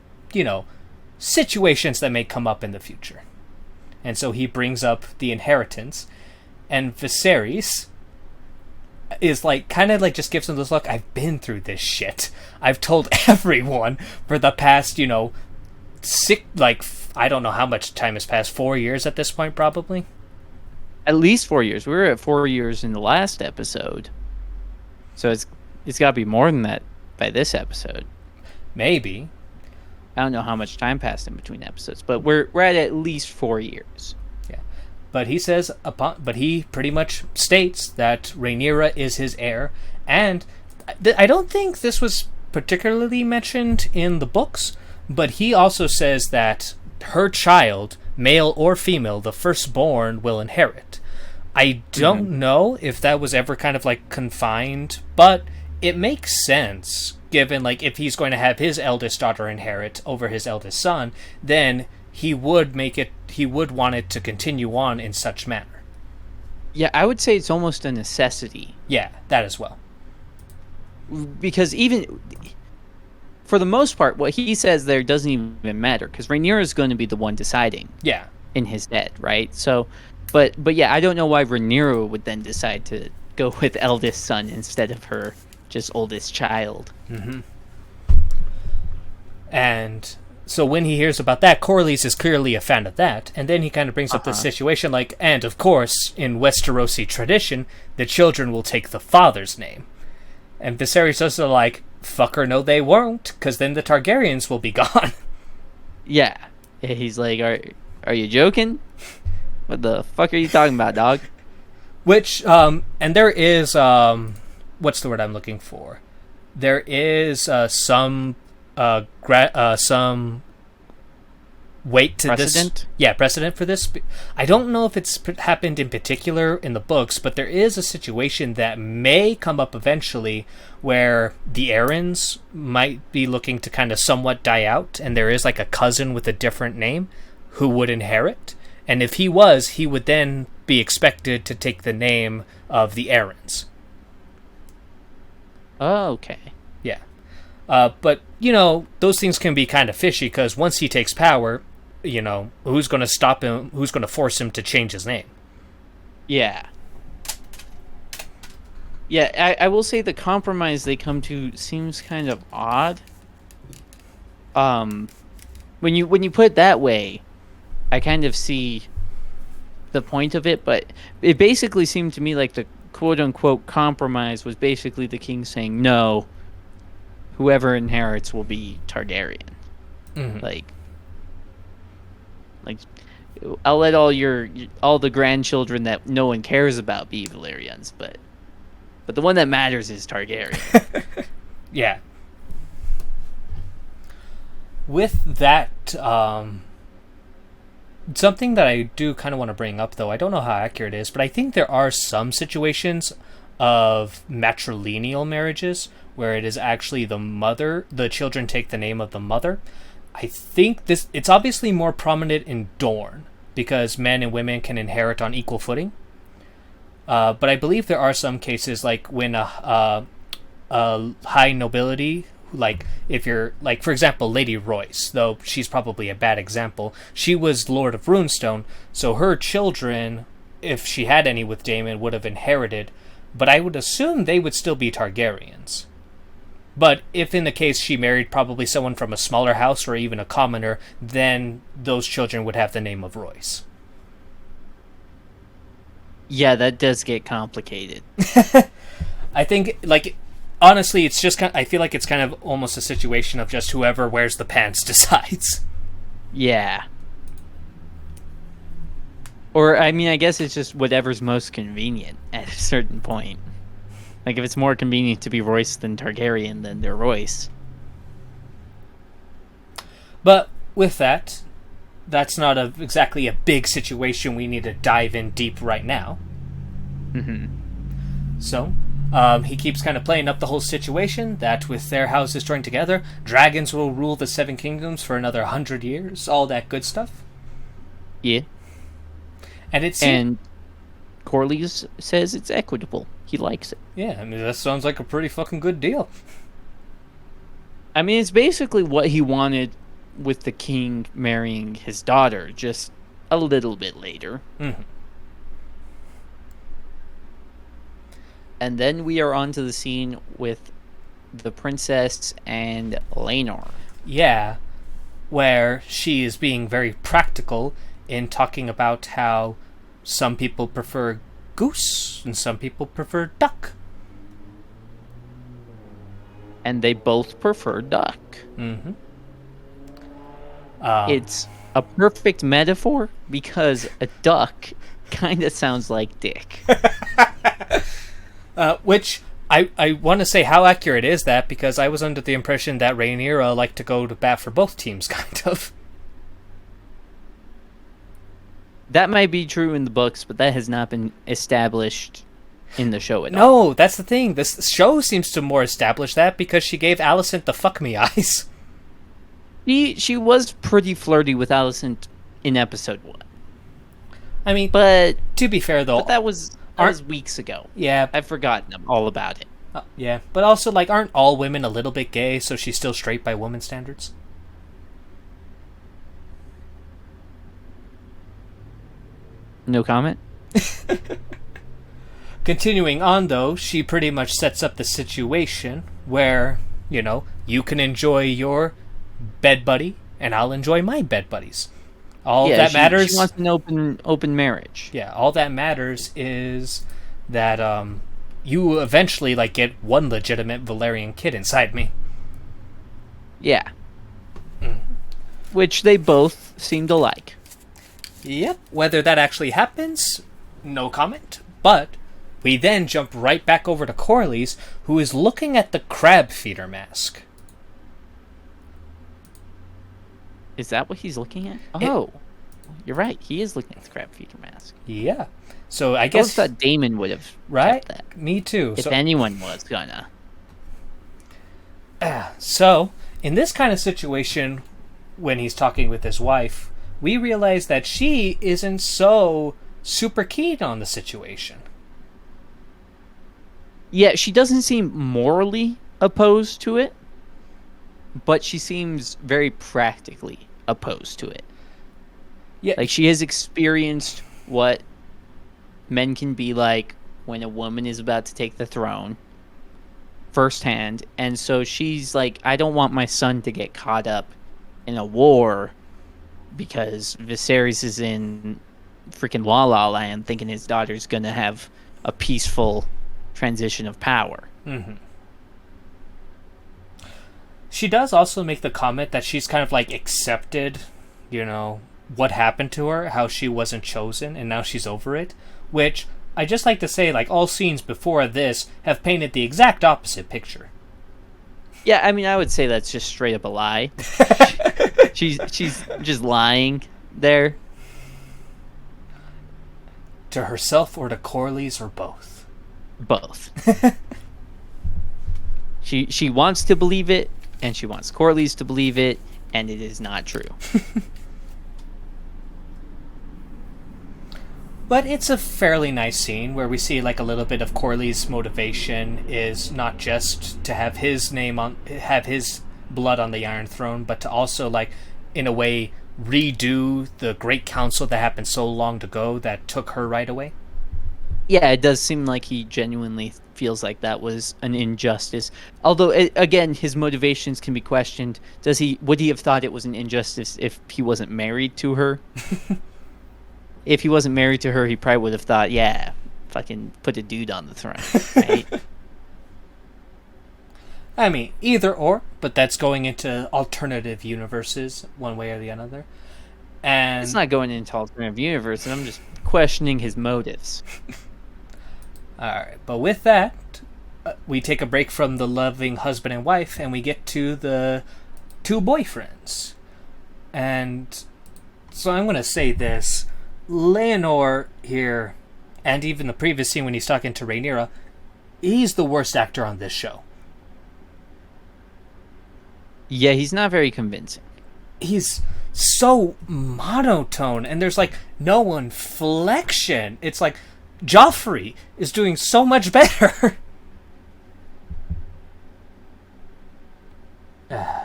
situations that may come up in the future. And so he brings up the inheritance. And Viserys is kind of just gives him this look, I've been through this shit. I've told everyone for the past, I don't know how much time has passed, 4 years at this point, probably. At least 4 years. We were at 4 years in the last episode. So it's got to be more than that by this episode. Maybe. I don't know how much time passed in between episodes, but we're at least 4 years. Yeah. But he says but he pretty much states that Rhaenyra is his heir, and I don't think this was particularly mentioned in the books, but he also says that her child, male or female, the firstborn, will inherit. I don't know if that was ever kind of confined, but it makes sense, given if he's going to have his eldest daughter inherit over his eldest son, then he would want it to continue on in such manner. Yeah, I would say it's almost a necessity. Yeah, that as well. Because even for the most part, what he says there doesn't even matter, because Rhaenyra is going to be the one deciding. Yeah. In his death, right? So, but yeah, I don't know why Rhaenyra would then decide to go with eldest son instead of her just oldest child. Mm-hmm. And so when he hears about that, Corlys is clearly a fan of that, and then he kind of brings up this situation and of course, in Westerosi tradition, the children will take the father's name. And Viserys is also Fucker, no, they won't, because then the Targaryens will be gone. Yeah. He's like, are you joking? What the fuck are you talking about, dog? Which, and there is, what's the word I'm looking for? There is some weight to precedent? this. Yeah, precedent for this. I don't know if it's happened in particular in the books, but there is a situation that may come up eventually where the Arryns might be looking to kind of somewhat die out, and there is like a cousin with a different name who would inherit. And if he was, he would then be expected to take the name of the Arryns. Oh, okay. Yeah. But, those things can be kind of fishy, because once he takes power, who's going to stop him? Who's going to force him to change his name? Yeah. Yeah, I will say the compromise they come to seems kind of odd. When you put it that way, I kind of see the point of it, but it basically seemed to me like the quote-unquote compromise was basically the king saying, no, whoever inherits will be Targaryen. Mm-hmm. Like I'll let all the grandchildren that no one cares about be Valyrians, but the one that matters is Targaryen. Yeah. With that, something that I do kind of want to bring up, though, I don't know how accurate it is, but I think there are some situations of matrilineal marriages where it is actually the children take the name of the mother. I think it's obviously more prominent in Dorne, because men and women can inherit on equal footing. But I believe there are some cases, like when a high nobility, like if you're, like, for example, Lady Royce, though she's probably a bad example, she was Lord of Runestone, so her children, if she had any with Daemon, would have inherited, but I would assume they would still be Targaryens. But if in the case she married probably someone from a smaller house or even a commoner, then those children would have the name of Royce. Yeah, that does get complicated. I think, honestly, it's just I feel like it's kind of almost a situation of just whoever wears the pants decides. Yeah. Or, I mean, I guess it's just whatever's most convenient at a certain point. Like, if it's more convenient to be Royce than Targaryen, then they're Royce. But with that, that's not exactly a big situation we need to dive in deep right now. Mm-hmm. So, he keeps kind of playing up the whole situation that with their houses joined together, dragons will rule the Seven Kingdoms for another 100 years, all that good stuff. Yeah. And Corlys says it's equitable. He likes it. Yeah, I mean, that sounds like a pretty fucking good deal. I mean, it's basically what he wanted with the king marrying his daughter, just a little bit later. Mm-hmm. And then we are on to the scene with the princess and Laenor. Yeah, where she is being very practical in talking about how some people prefer goose and some people prefer duck. And they both prefer duck. Mm-hmm. It's a perfect metaphor because a duck kind of sounds like dick. Which I want to say, how accurate is that? Because I was under the impression that Rhaenyra liked to go to bat for both teams, kind of. That might be true in the books, but that has not been established in the show at all. No, that's the thing. This show seems to more establish that because she gave Alicent the fuck me eyes. She was pretty flirty with Alicent in episode 1. I mean, but to be fair though, that was weeks ago. Yeah, I've forgotten all about it. Yeah, but also, aren't all women a little bit gay? So she's still straight by woman standards. No comment. Continuing on, though, she pretty much sets up the situation where, you can enjoy your bed buddy, and I'll enjoy my bed buddies. That matters. She wants an open marriage. Yeah, all that matters is that you eventually like get one legitimate Valerian kid inside me. Yeah. Which they both seem to like. Yep. Whether that actually happens, no comment. But we then jump right back over to Corley's, who is looking at the crab feeder mask. Is that what he's looking at? Oh, you're right. He is looking at the crab feeder mask. Yeah. So I guess thought Damon would have right. kept that. Me too. If anyone was gonna. So in this kind of situation, when he's talking with his wife, we realize that she isn't so super keen on the situation. Yeah, she doesn't seem morally opposed to it, but she seems very practically opposed to it. Yeah. Like, she has experienced what men can be like when a woman is about to take the throne firsthand, and so she's like, I don't want my son to get caught up in a war because Viserys is in freaking La La Land thinking his daughter's gonna have a peaceful transition of power. Mm-hmm. She does also make the comment that she's kind of like accepted, what happened to her, how she wasn't chosen, and now she's over it. Which, I just like to say, like, all scenes before this have painted the exact opposite picture. Yeah, I mean, I would say that's just straight up a lie. she's just lying there. To herself or to Corley's or both? Both. She wants to believe it, and she wants Corley's to believe it, and it is not true. But it's a fairly nice scene where we see like a little bit of Corley's motivation is not just to have his blood on the Iron Throne, but to also like, in a way, redo the Great Council that happened so long ago that took her right away. Yeah, it does seem like he genuinely feels like that was an injustice. Although, again, his motivations can be questioned. Would he have thought it was an injustice if he wasn't married to her? If he wasn't married to her, he probably would have thought, yeah, fucking put a dude on the throne, right? I mean, either or, but that's going into alternative universes, one way or the other. And it's not going into alternative universes. I'm just questioning his motives. Alright, but with that, we take a break from the loving husband and wife, and we get to the two boyfriends. And so I'm going to say this. Leonor here, and even the previous scene when he's talking to Rhaenyra, he's the worst actor on this show. Yeah, he's not very convincing. He's so monotone, and there's like no inflection. It's like Joffrey is doing so much better.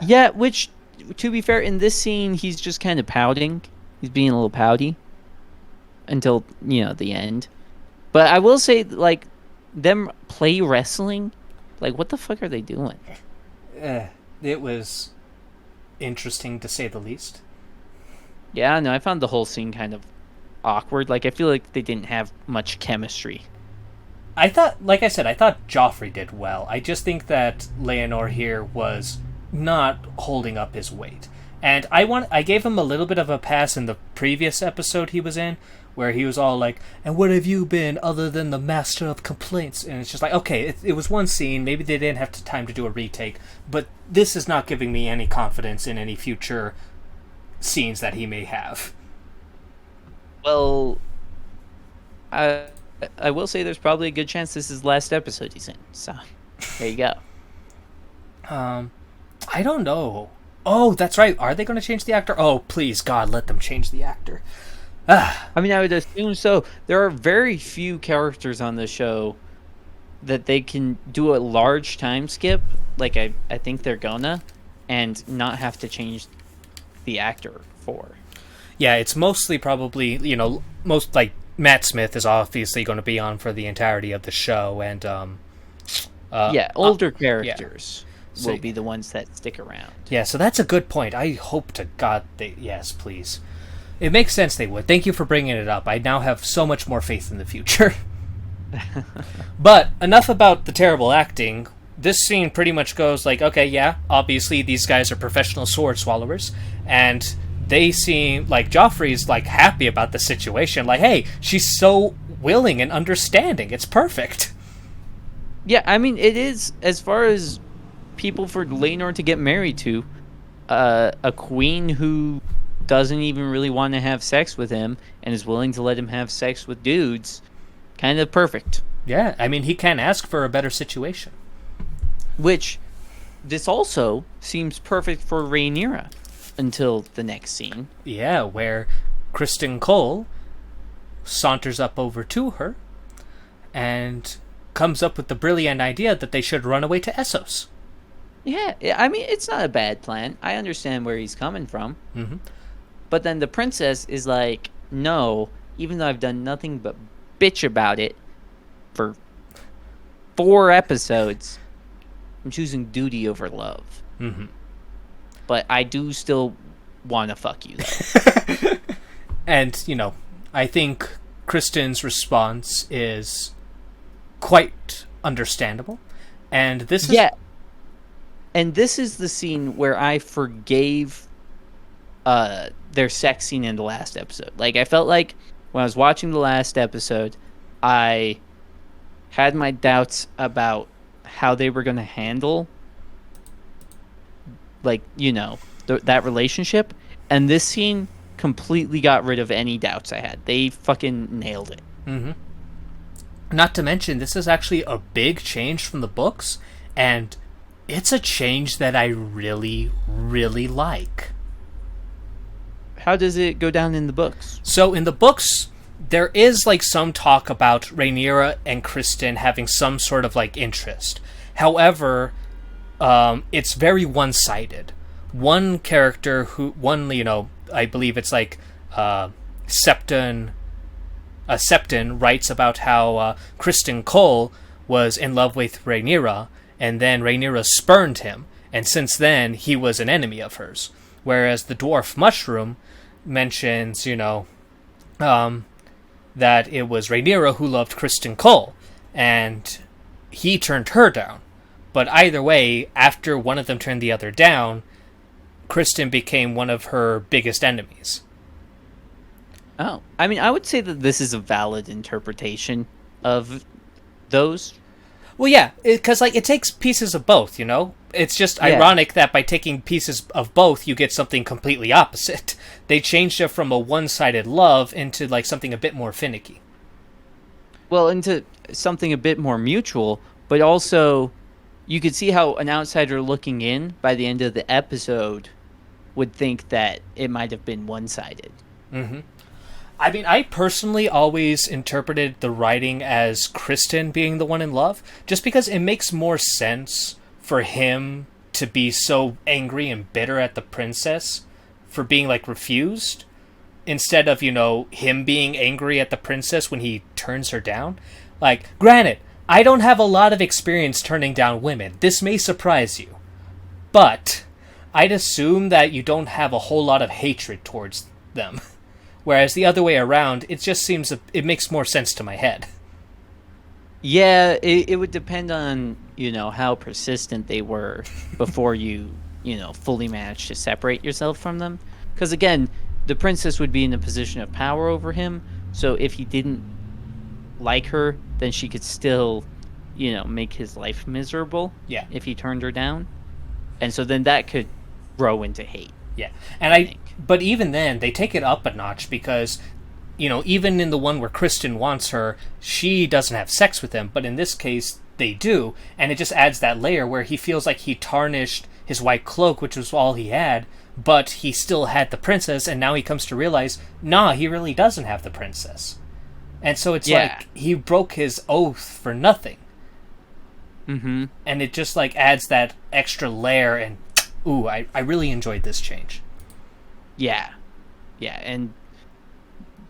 Yeah, which, to be fair, in this scene, he's just kind of pouting. He's being a little pouty until, the end. But I will say, like, them play wrestling, like, what the fuck are they doing? It was interesting, to say the least. Yeah, no, I found the whole scene kind of awkward. Like, I feel like they didn't have much chemistry. I thought Joffrey did well. I just think that Leonor here was not holding up his weight. And I gave him a little bit of a pass in the previous episode he was in, where he was all like, and what have you been other than the master of complaints? And it's just like, okay, it was one scene, maybe they didn't have time to do a retake, but this is not giving me any confidence in any future scenes that he may have. Well, I will say there's probably a good chance this is the last episode he's in, so there you go. I don't know. Oh, that's right. Are they going to change the actor? Oh, please, God, let them change the actor. I mean, I would assume so. There are very few characters on the show that they can do a large time skip, like I think they're gonna, and not have to change the actor for. Yeah, it's mostly probably, most, like, Matt Smith is obviously going to be on for the entirety of the show, and, older characters So, will be the ones that stick around. Yeah, so that's a good point. I hope to God yes, please. It makes sense they would. Thank you for bringing it up. I now have so much more faith in the future. But enough about the terrible acting. This scene pretty much goes like, okay, yeah, obviously these guys are professional sword swallowers, and they seem like Joffrey's like happy about the situation. Like, hey, she's so willing and understanding. It's perfect. Yeah, I mean, it is, as far as people for Laenor to get married to, a queen who doesn't even really want to have sex with him and is willing to let him have sex with dudes, kind of perfect. Yeah, I mean, he can't ask for a better situation. Which, this also seems perfect for Rhaenyra until the next scene. Yeah, where Kristen Cole saunters up over to her and comes up with the brilliant idea that they should run away to Essos. Yeah, I mean, it's not a bad plan. I understand where he's coming from. Mm-hmm. But then the princess is like, no, even though I've done nothing but bitch about it for 4 episodes, I'm choosing duty over love. Mm-hmm. But I do still want to fuck you, though. And, you know, I think Kristen's response is quite understandable. And this is... Yeah. And this is the scene where I forgave their sex scene in the last episode. Like, I felt like when I was watching the last episode, I had my doubts about how they were going to handle, like, you know, that relationship. And this scene completely got rid of any doubts I had. They fucking nailed it. Mm-hmm. Not to mention, this is actually a big change from the books, and it's a change that I really, really like. How does it go down in the books? So in the books, there is like some talk about Rhaenyra and Kristen having some sort of like interest. However, it's very one-sided. One character I believe it's like Septon writes about how Kristen Cole was in love with Rhaenyra, and then Rhaenyra spurned him, and since then he was an enemy of hers. Whereas the dwarf mushroom mentions, that it was Rhaenyra who loved Kristen Cole, and he turned her down. But either way, after one of them turned the other down, Kristen became one of her biggest enemies. Oh, I mean, I would say that this is a valid interpretation of those. Well, yeah, because it takes pieces of both, you know? It's just ironic that by taking pieces of both, you get something completely opposite. They changed it from a one-sided love into, like, something a bit more finicky. Well, into something a bit more mutual, but also you could see how an outsider looking in by the end of the episode would think that it might have been one-sided. Mm-hmm. I mean, I personally always interpreted the writing as Kristen being the one in love, just because it makes more sense for him to be so angry and bitter at the princess for being, like, refused, instead of, him being angry at the princess when he turns her down. Like, granted, I don't have a lot of experience turning down women. This may surprise you. But I'd assume that you don't have a whole lot of hatred towards them. Whereas the other way around, it just seems it makes more sense to my head. Yeah, it would depend on, how persistent they were before you, fully managed to separate yourself from them. Because again, the princess would be in a position of power over him, so if he didn't like her, then she could still, make his life miserable. Yeah. If he turned her down. And so then that could grow into hate. Yeah. And but even then, they take it up a notch because, even in the one where Kristen wants her, she doesn't have sex with him. But in this case, they do. And it just adds that layer where he feels like he tarnished his white cloak, which was all he had, but he still had the princess. And now he comes to realize, nah, he really doesn't have the princess. And so it's like he broke his oath for nothing. Mm-hmm. And it just like adds that extra layer. And ooh, I really enjoyed this change. Yeah. Yeah, and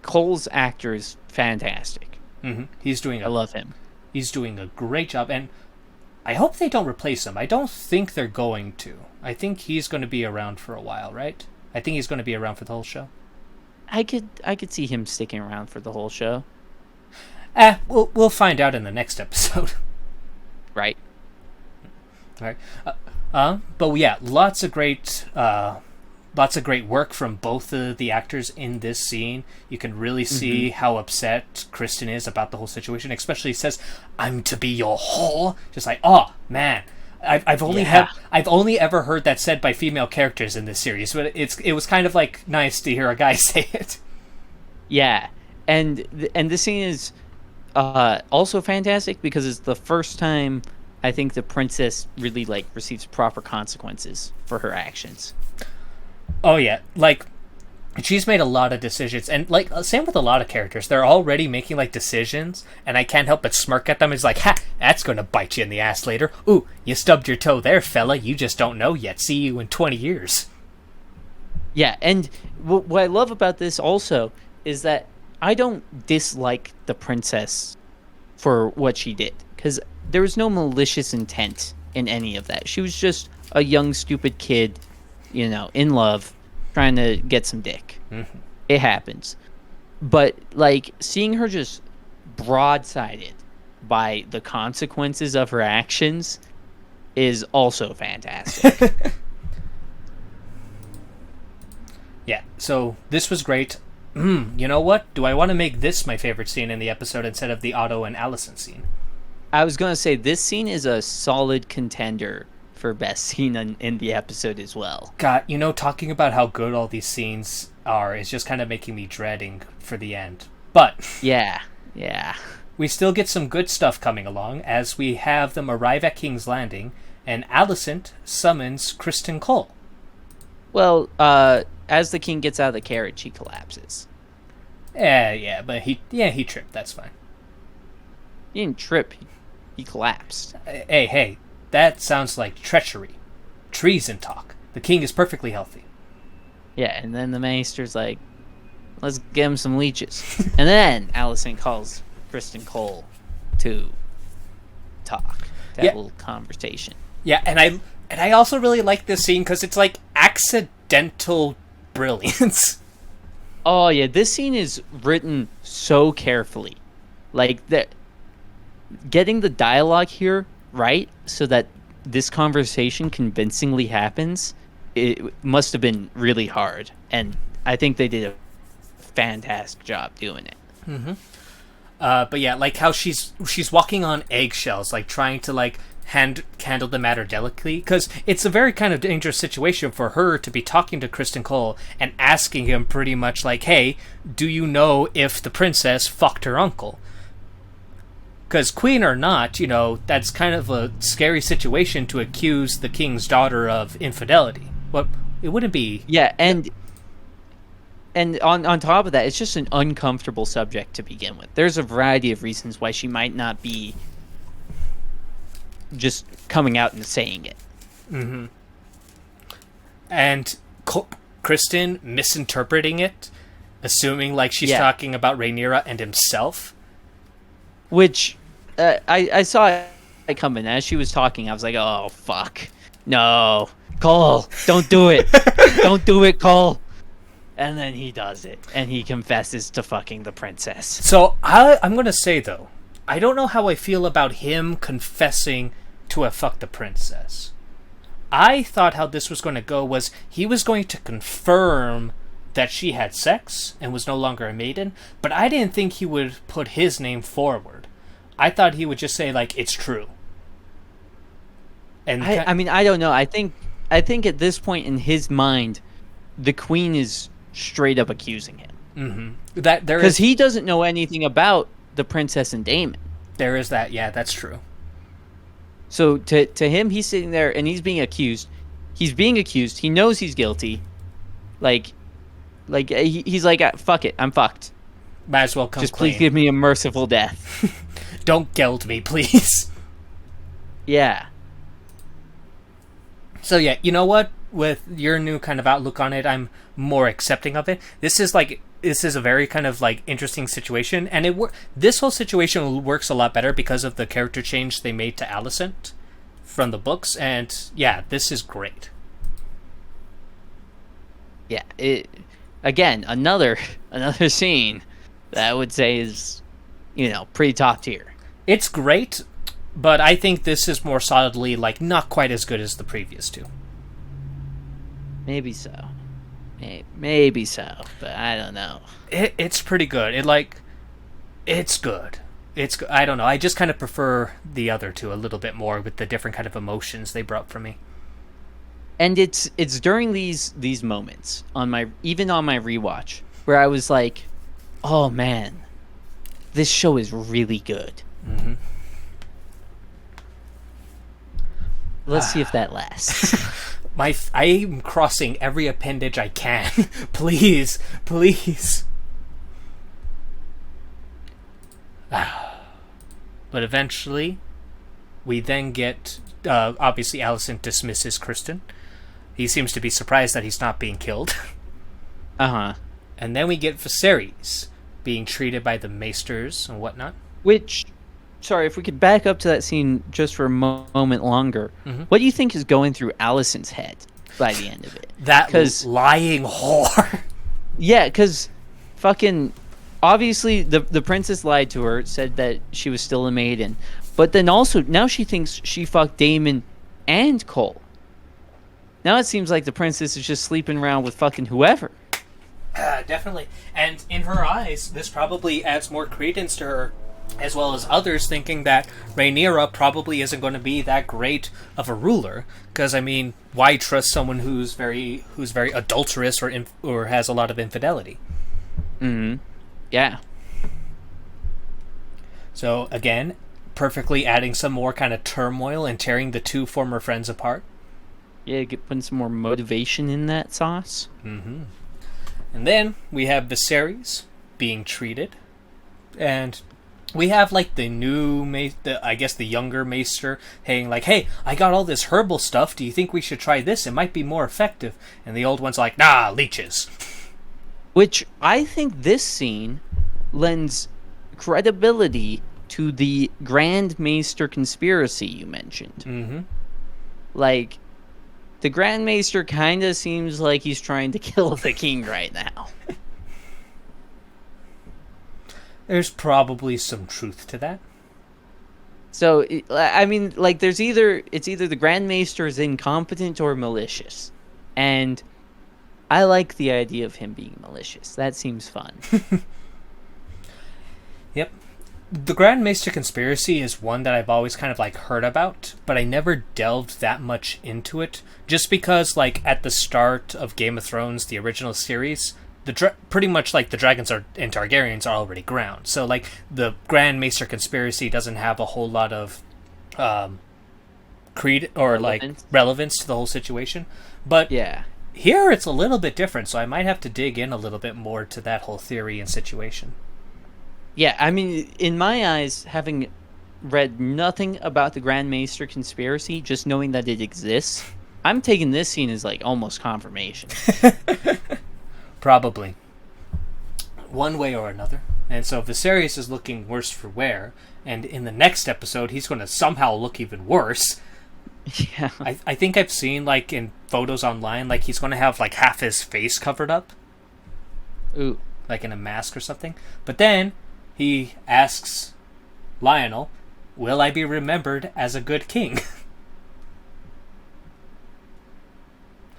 Cole's actor is fantastic. Mm-hmm. I love him. He's doing a great job, and I hope they don't replace him. I don't think they're going to. I think he's going to be around for a while, right? I think he's going to be around for the whole show. I could see him sticking around for the whole show. We'll find out in the next episode. Right. All right. But yeah, lots of great work from both of the actors in this scene. You can really see how upset Kristen is about the whole situation. Especially says, "I'm to be your whore." Just like, oh man, I've only ever heard that said by female characters in this series, but it was kind of like nice to hear a guy say it. Yeah, and this scene is also fantastic because it's the first time I think the princess really like receives proper consequences for her actions. Oh yeah, like she's made a lot of decisions, and like same with a lot of characters. They're already making like decisions, and I can't help but smirk at them. It's like, ha, that's gonna bite you in the ass later. Ooh, you stubbed your toe there, fella. You just don't know yet. See you in 20 years. Yeah, and what I love about this also is that I don't dislike the princess for what she did, because there was no malicious intent in any of that. She was just a young, stupid kid, in love, trying to get some dick. Mm-hmm. It happens. But, like, seeing her just broadsided by the consequences of her actions is also fantastic. Yeah, so this was great. You know what? Do I want to make this my favorite scene in the episode instead of the Otto and Allison scene? I was going to say, this scene is a solid contender for best scene in the episode as well. God, talking about how good all these scenes are is just kind of making me dreading for the end. But yeah. We still get some good stuff coming along as we have them arrive at King's Landing and Alicent summons Kristen Cole. Well, as the king gets out of the carriage, he collapses. Yeah, but he tripped. That's fine. He didn't trip. He collapsed. Hey, that sounds like treachery. Treason talk. The king is perfectly healthy. Yeah, and then the maester's like, let's get him some leeches. And then Alicent calls Kristen Cole to talk. To have a little conversation. Yeah, and I also really like this scene because it's like accidental brilliance. Oh yeah, this scene is written so carefully. Like getting the dialogue here right so that this conversation convincingly happens, it must have been really hard, and I think they did a fantastic job doing it. Mm-hmm. But yeah, like how she's walking on eggshells, like trying to like handle the matter delicately, because it's a very kind of dangerous situation for her to be talking to Kristen Cole and asking him pretty much like, hey, do you know if the princess fucked her uncle? Because queen or not, that's kind of a scary situation to accuse the king's daughter of infidelity. Well, it wouldn't be... Yeah, and on top of that, it's just an uncomfortable subject to begin with. There's a variety of reasons why she might not be just coming out and saying it. Mm-hmm. And Kristen misinterpreting it, assuming like she's talking about Rhaenyra and himself. Which I saw it coming. As she was talking, I was like, oh, fuck. No. Cole, don't do it. Don't do it, Cole. And then he does it. And he confesses to fucking the princess. So I'm going to say, though, I don't know how I feel about him confessing to have fucked the princess. I thought how this was going to go was he was going to confirm that she had sex and was no longer a maiden, but I didn't think he would put his name forward. I thought he would just say, like, it's true. And I mean, I don't know. I think at this point in his mind, the queen is straight up accusing him. Mm-hmm. Because he doesn't know anything about the princess and Daemon. There is that. Yeah, that's true. So to him, he's sitting there and he's being accused. He's being accused. He knows he's guilty. Like he's like, fuck it, I'm fucked. Might as well come Just clean. Please give me a merciful death. Don't geld me, please. Yeah. So yeah, you know what? With your new kind of outlook on it, I'm more accepting of it. This is a very kind of like interesting situation, and this whole situation works a lot better because of the character change they made to Alicent from the books, and yeah, this is great. Yeah, again, another scene that I would say is pretty top tier. It's great, but I think this is more solidly, like, not quite as good as the previous two. Maybe so. Maybe so, but I don't know. It's pretty good. It's good. I don't know. I just kind of prefer the other two a little bit more with the different kind of emotions they brought for me. And it's during these moments even on my rewatch where I was like, oh man, this show is really good. Mm-hmm. Let's see if that lasts. I'm crossing every appendage I can. Please. But eventually, we then get... obviously, Allison dismisses Kristen. He seems to be surprised that he's not being killed. Uh-huh. And then we get Viserys being treated by the maesters and whatnot. Which, sorry, if we could back up to that scene just for a moment longer. Mm-hmm. What do you think is going through Allison's head by the end of it? That lying whore. Yeah, because fucking... Obviously, the princess lied to her, said that she was still a maiden. But then also, now she thinks she fucked Daemon and Cole. Now it seems like the princess is just sleeping around with fucking whoever. Definitely. And in her eyes, this probably adds more credence to her, as well as others thinking that Rhaenyra probably isn't going to be that great of a ruler. Because, I mean, why trust someone who's very adulterous or has a lot of infidelity? Mm-hmm. Yeah. So, again, perfectly adding some more kind of turmoil and tearing the two former friends apart. Yeah, putting some more motivation in that sauce. Mm-hmm. And then we have Viserys being treated. And we have, like, the younger maester saying, like, hey, I got all this herbal stuff. Do you think we should try this? It might be more effective. And the old one's like, nah, leeches. Which I think this scene lends credibility to the Grand Maester conspiracy you mentioned. Mm-hmm. Like, the Grand Maester kind of seems like he's trying to kill the king right now. There's probably some truth to that. So, I mean, like, it's either the Grand Maester is incompetent or malicious. And I like the idea of him being malicious. That seems fun. Yep. The Grand Maester conspiracy is one that I've always kind of, like, heard about, but I never delved that much into it, just because, like, at the start of Game of Thrones, the original series, pretty much, like, the dragons and Targaryens are already ground. So, like, the Grand Maester conspiracy doesn't have a whole lot of relevance to the whole situation. But yeah. Here it's a little bit different, so I might have to dig in a little bit more to that whole theory and situation. Yeah, I mean, in my eyes, having read nothing about the Grand Maester conspiracy, just knowing that it exists, I'm taking this scene as, like, almost confirmation. Probably. One way or another. And so Viserys is looking worse for wear, and in the next episode, he's going to somehow look even worse. Yeah. I think I've seen, like, in photos online, like, he's going to have, like, half his face covered up. Ooh. Like in a mask or something. But then he asks Lionel, will I be remembered as a good king?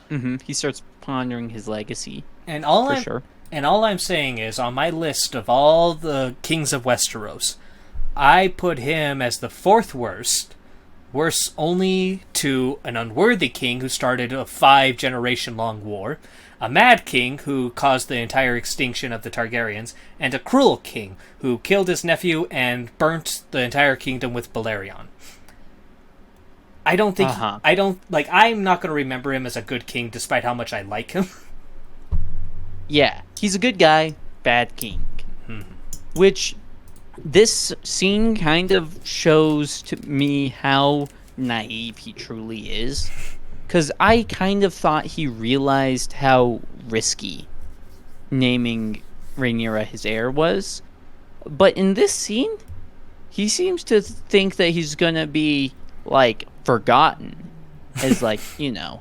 Mm-hmm. He starts pondering his legacy. And all I'm saying is, on my list of all the kings of Westeros, I put him as the fourth worst only to an unworthy king who started a 5-generation-long war, a mad king who caused the entire extinction of the Targaryens, and a cruel king who killed his nephew and burnt the entire kingdom with Balerion. I don't think... I'm not going to remember him as a good king despite how much I like him. Yeah, he's a good guy, bad king. Which... this scene kind of shows to me how naive he truly is. Because I kind of thought he realized how risky naming Rhaenyra his heir was. But in this scene, he seems to think that he's going to be, like, forgotten as, like, an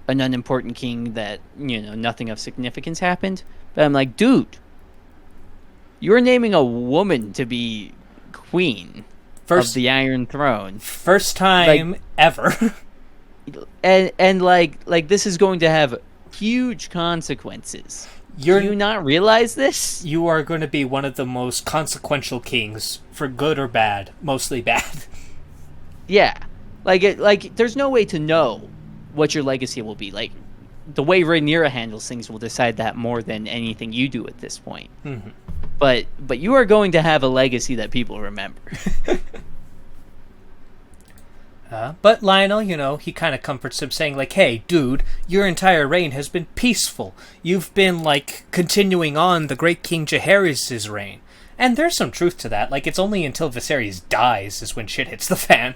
unimportant king that, nothing of significance happened. But I'm like, dude, You're naming a woman to be queen of First the Iron Throne. first time ever. And like this is going to have huge consequences. Do you not realize this? You are going to be one of the most consequential kings, for good or bad, mostly bad. Yeah. Like there's no way to know what your legacy will be. Like the way Rhaenyra handles things will decide that more than anything you do at this point. Mm-hmm. But you are going to have a legacy that people remember. But Lionel, he kind of comforts him, saying, like, hey, dude, your entire reign has been peaceful. You've been, like, continuing on the great King Jaehaerys' reign. And there's some truth to that. Like, it's only until Viserys dies is when shit hits the fan.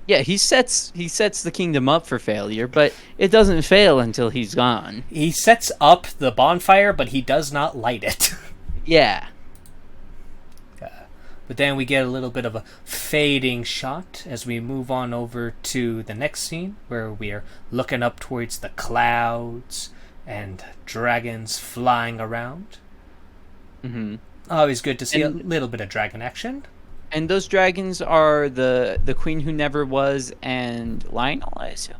Yeah, he sets the kingdom up for failure, but it doesn't fail until he's gone. He sets up the bonfire, but he does not light it. Yeah. But then we get a little bit of a fading shot as we move on over to the next scene, where we are looking up towards the clouds and dragons flying around. Mm-hmm. Always good to see a little bit of dragon action. And those dragons are the Queen Who Never Was and Lionel, I assume?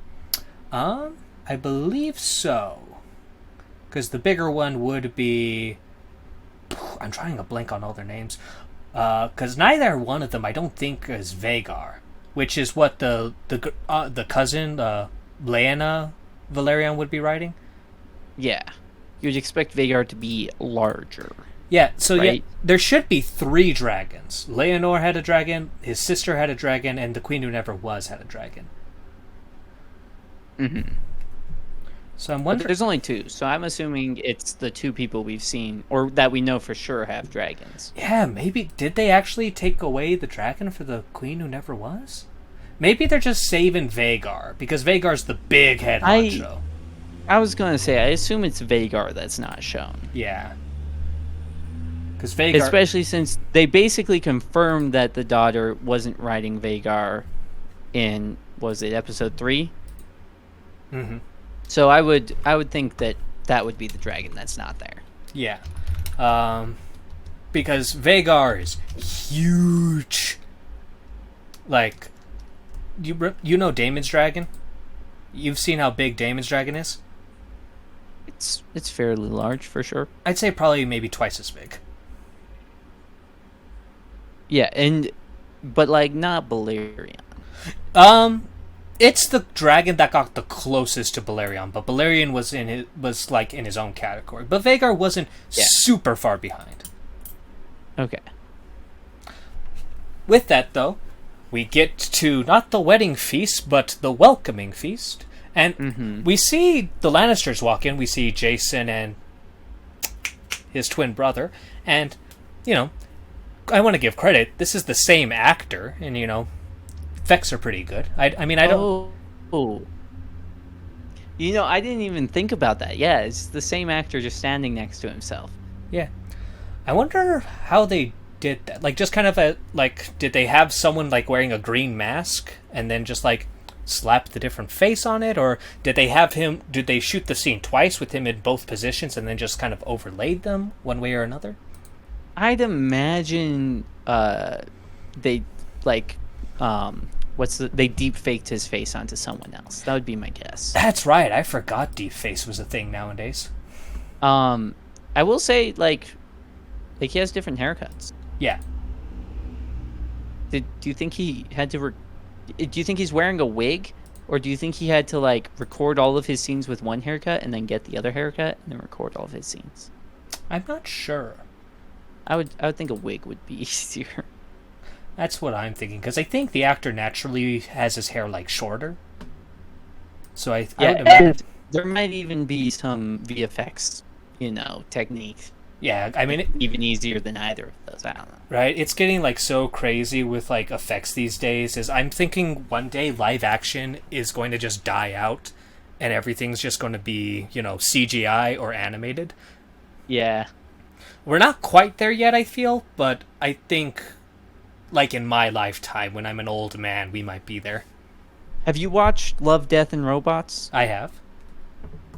I believe so. Because the bigger one would be... I'm trying to blank on all their names. Because neither one of them, I don't think, is Vhagar, which is what the cousin, Lyanna Velaryon, would be riding. Yeah. You'd expect Vhagar to be larger. Yeah, so right? yeah, there should be 3 dragons. Leonor had a dragon, his sister had a dragon, and the Queen Who Never Was had a dragon. Mm-hmm. So I'm wondering... But there's only 2, so I'm assuming it's the 2 people we've seen, or that we know for sure have dragons. Yeah, maybe... Did they actually take away the dragon for the Queen Who Never Was? Maybe they're just saving Vhagar, because Vhagar's the big head honcho. I was going to say, I assume it's Vhagar that's not shown. Yeah. Because Vhagar... Especially since they basically confirmed that the daughter wasn't riding Vhagar in, was it episode 3? Mm-hmm. So I would think that would be the dragon that's not there. Yeah. Because Vhagar is huge. Like, you know Daemon's dragon? You've seen how big Daemon's dragon is? It's fairly large, for sure. I'd say probably maybe twice as big. Yeah, but like not Balerion. It's the dragon that got the closest to Balerion, but Balerion was in his own category. But Vhagar wasn't super far behind. Okay. With that, though, we get to not the wedding feast, but the welcoming feast. And we see the Lannisters walk in. We see Jason and his twin brother. And, I want to give credit. This is the same actor, and, effects are pretty good. I mean, I don't... Oh. I didn't even think about that. Yeah, it's the same actor just standing next to himself. Yeah. I wonder how they did that. Like, just kind of did they have someone, like, wearing a green mask, and then just, like, slap the different face on it? Or did they shoot the scene twice with him in both positions, and then just kind of overlaid them one way or another? I'd imagine they, like... they deep faked his face onto someone else. That would be my guess. That's right. I forgot deep face was a thing nowadays. I will say like he has different haircuts. Yeah. Do you think he had to? Do you think he's wearing a wig, or do you think he had to like record all of his scenes with one haircut and then get the other haircut and then record all of his scenes? I'm not sure. I would think a wig would be easier. That's what I'm thinking, because I think the actor naturally has his hair, like, shorter. So I would imagine... There might even be some VFX, technique. Yeah, I mean... even easier than either of those, I don't know. Right? It's getting, like, so crazy with, like, effects these days, is I'm thinking one day live action is going to just die out, and everything's just going to be, CGI or animated. Yeah. We're not quite there yet, I feel, but I think... like in my lifetime, when I'm an old man, we might be there. Have you watched Love, Death, and Robots? I have.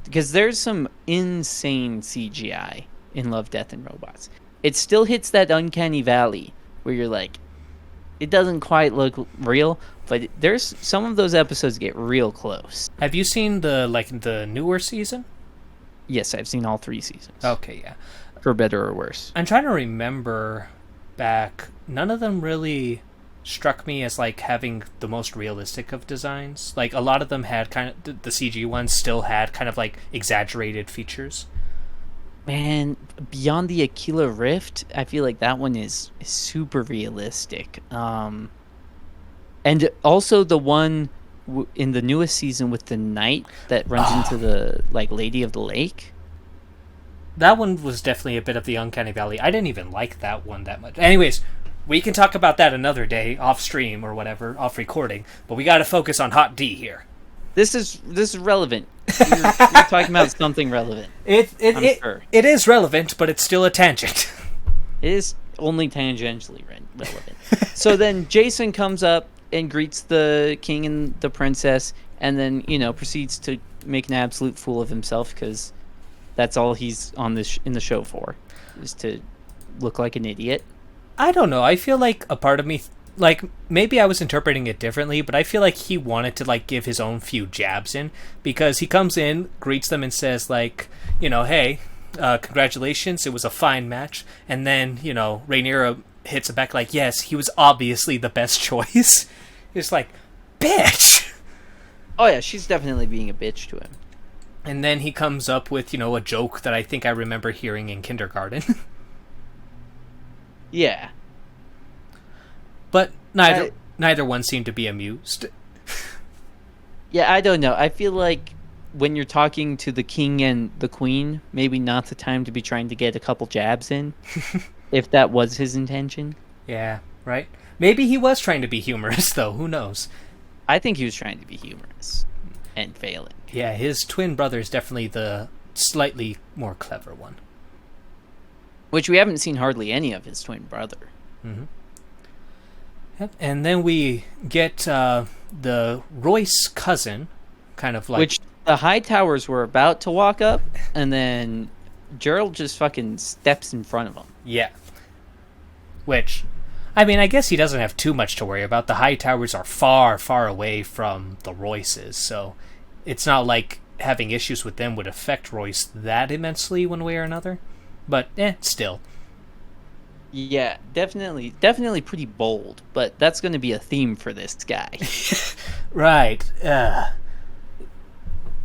Because there's some insane CGI in Love, Death, and Robots. it still hits that uncanny valley where you're like, it doesn't quite look real, but there's some of those episodes get real close. Have you seen the newer season? Yes, I've seen all 3 seasons. Okay, yeah. For better or worse. I'm trying to remember back. None of them really struck me as like having the most realistic of designs. Like a lot of them had kind of the CG ones still had kind of like exaggerated features. Man, beyond the Aquila Rift, I feel like that one is super realistic. And also the one in the newest season with the knight that runs into the like Lady of the Lake. That one was definitely a bit of the uncanny valley. I didn't even like that one that much. Anyways, we can talk about that another day, off stream or whatever, off recording. But we got to focus on HotD here. This is relevant. You're talking about something relevant. It is relevant, but it's still a tangent. It is only tangentially relevant. So then Jason comes up and greets the king and the princess, and then proceeds to make an absolute fool of himself because that's all he's on this in the show for, is to look like an idiot. I don't know. I feel like a part of me, like, maybe I was interpreting it differently, but I feel like he wanted to, like, give his own few jabs in, because he comes in, greets them, and says, like, hey, congratulations, it was a fine match, and then, Rhaenyra hits it back like, yes, he was obviously the best choice. It's like, bitch! Oh yeah, she's definitely being a bitch to him. And then he comes up with, a joke that I think I remember hearing in kindergarten. Yeah. But neither one seemed to be amused. Yeah, I don't know. I feel like when you're talking to the king and the queen, maybe not the time to be trying to get a couple jabs in, if that was his intention. Yeah, right? Maybe he was trying to be humorous, though. Who knows? I think he was trying to be humorous and failing. Yeah, his twin brother is definitely the slightly more clever one. Which we haven't seen hardly any of his twin brother. Mm-hmm. Yep. And then we get the Royce cousin, kind of like... Which the Hightowers were about to walk up, and then Gerald just fucking steps in front of them. Yeah. Which, I mean, I guess he doesn't have too much to worry about. The Hightowers are far, far away from the Royces, so it's not like having issues with them would affect Royce that immensely one way or another. But, still. Yeah, definitely pretty bold, but that's going to be a theme for this guy. Right.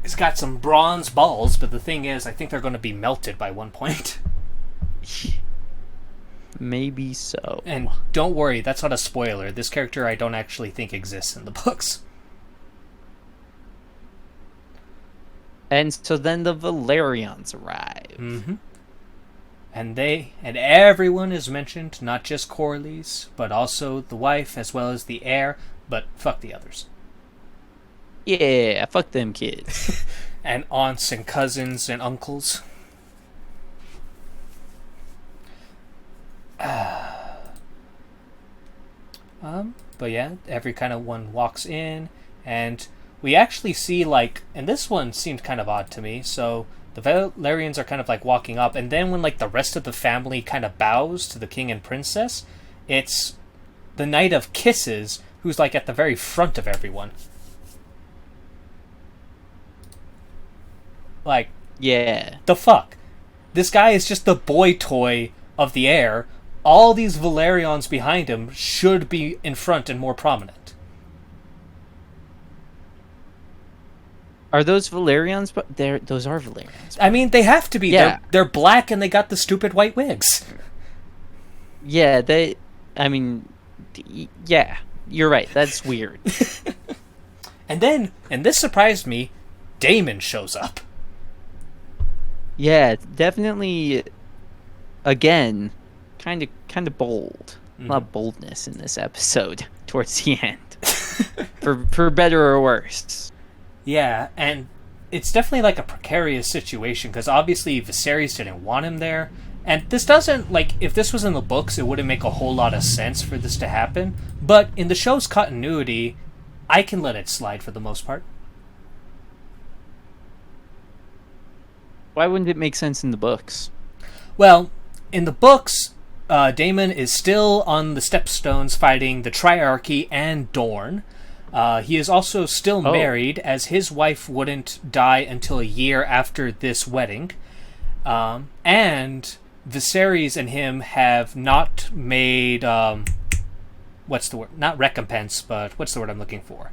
He's got some bronze balls, but the thing is, I think they're going to be melted by one point. Maybe so. And don't worry, that's not a spoiler. This character I don't actually think exists in the books. And so then the Valerians arrive. Mm-hmm. And everyone is mentioned, not just Corlys, but also the wife as well as the heir, but fuck the others. Yeah, fuck them kids. And aunts and cousins and uncles. But yeah, every kind of one walks in, and we actually see, like, and this one seemed kind of odd to me, so the Valerians are kind of like walking up, and then when like the rest of the family kind of bows to the king and princess, it's the Knight of Kisses who's like at the very front of everyone. Like, yeah. The fuck? This guy is just the boy toy of the heir. All these Valerians behind him should be in front and more prominent. Are those Valerians? But those are Valerians. I mean, they have to be. Yeah. They're black and they got the stupid white wigs. Yeah, yeah, you're right. That's weird. And this surprised me, Daemon shows up. Yeah, definitely, again, kind of bold. Mm-hmm. A lot of boldness in this episode towards the end. for better or worse. Yeah, and it's definitely like a precarious situation, because obviously Viserys didn't want him there. And this doesn't, like, if this was in the books, it wouldn't make a whole lot of sense for this to happen. But in the show's continuity, I can let it slide for the most part. Why wouldn't it make sense in the books? Well, in the books, Daemon is still on the Stepstones fighting the Triarchy and Dorne. He is also still married, as his wife wouldn't die until a year after this wedding. And Viserys and him have not made... what's the word? Not recompense, but what's the word I'm looking for?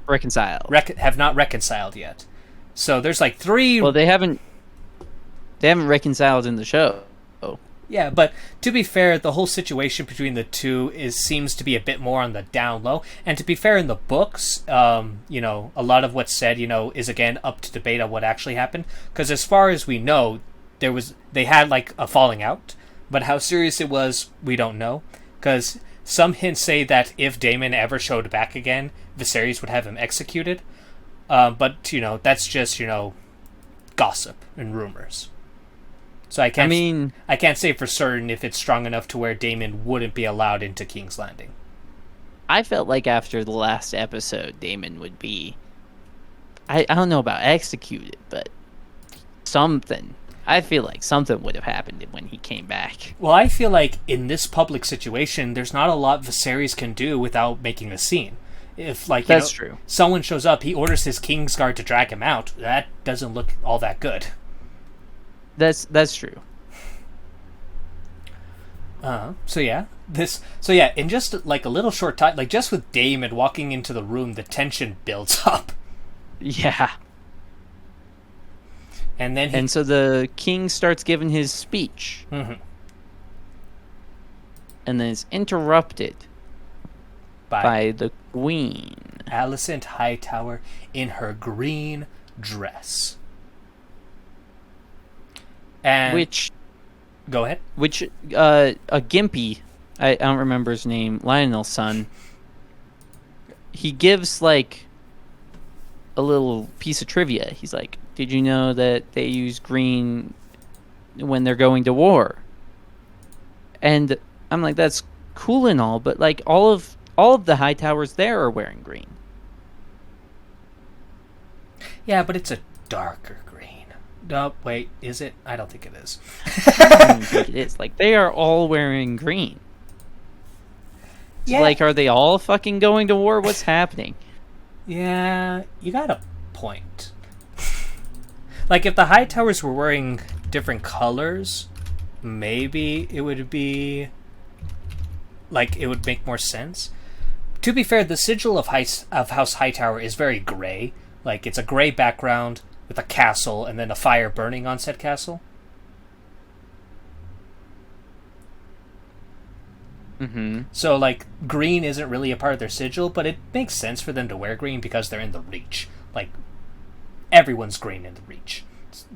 Reconciled. Have not reconciled yet. So there's like 3... Well, they haven't reconciled in the show. Yeah, but to be fair, the whole situation between the two seems to be a bit more on the down low. And to be fair, in the books, a lot of what's said, is again up to debate on what actually happened. Because as far as we know, they had like a falling out, but how serious it was, we don't know. Because some hints say that if Daemon ever showed back again, Viserys would have him executed. But that's just gossip and rumors. So I can't say for certain if it's strong enough to where Daemon wouldn't be allowed into King's Landing. I felt like after the last episode, Daemon would be... I don't know about executed, but something. I feel like something would have happened when he came back. Well, I feel like in this public situation, there's not a lot Viserys can do without making a scene. If, that's true. Someone shows up, he orders his Kingsguard to drag him out. That doesn't look all that good. That's true. In just like a little short time, like just with Daemon walking into the room, the tension builds up. Yeah. And so the king starts giving his speech. Mm-hmm. And then it's interrupted by the queen. Alicent Hightower in her green dress. And go ahead. Which a Gimpy, I don't remember his name, Lionel's son. He gives like a little piece of trivia. He's like, "Did you know that they use green when they're going to war?" And I'm like, "That's cool and all, but like all of the Hightowers there are wearing green." Yeah, but it's a darker green. No, wait, is it? I don't think it is. I don't think it is. Like, they are all wearing green. Yeah. Like, are they all fucking going to war? What's happening? Yeah, you got a point. Like, if the Hightowers were wearing different colors, maybe it would be... like, it would make more sense. To be fair, the sigil of House Hightower is very gray. Like, it's a gray background with a castle and then a fire burning on said castle. Mm-hmm. So, like, green isn't really a part of their sigil, but it makes sense for them to wear green because they're in the Reach. Like, everyone's green in the Reach.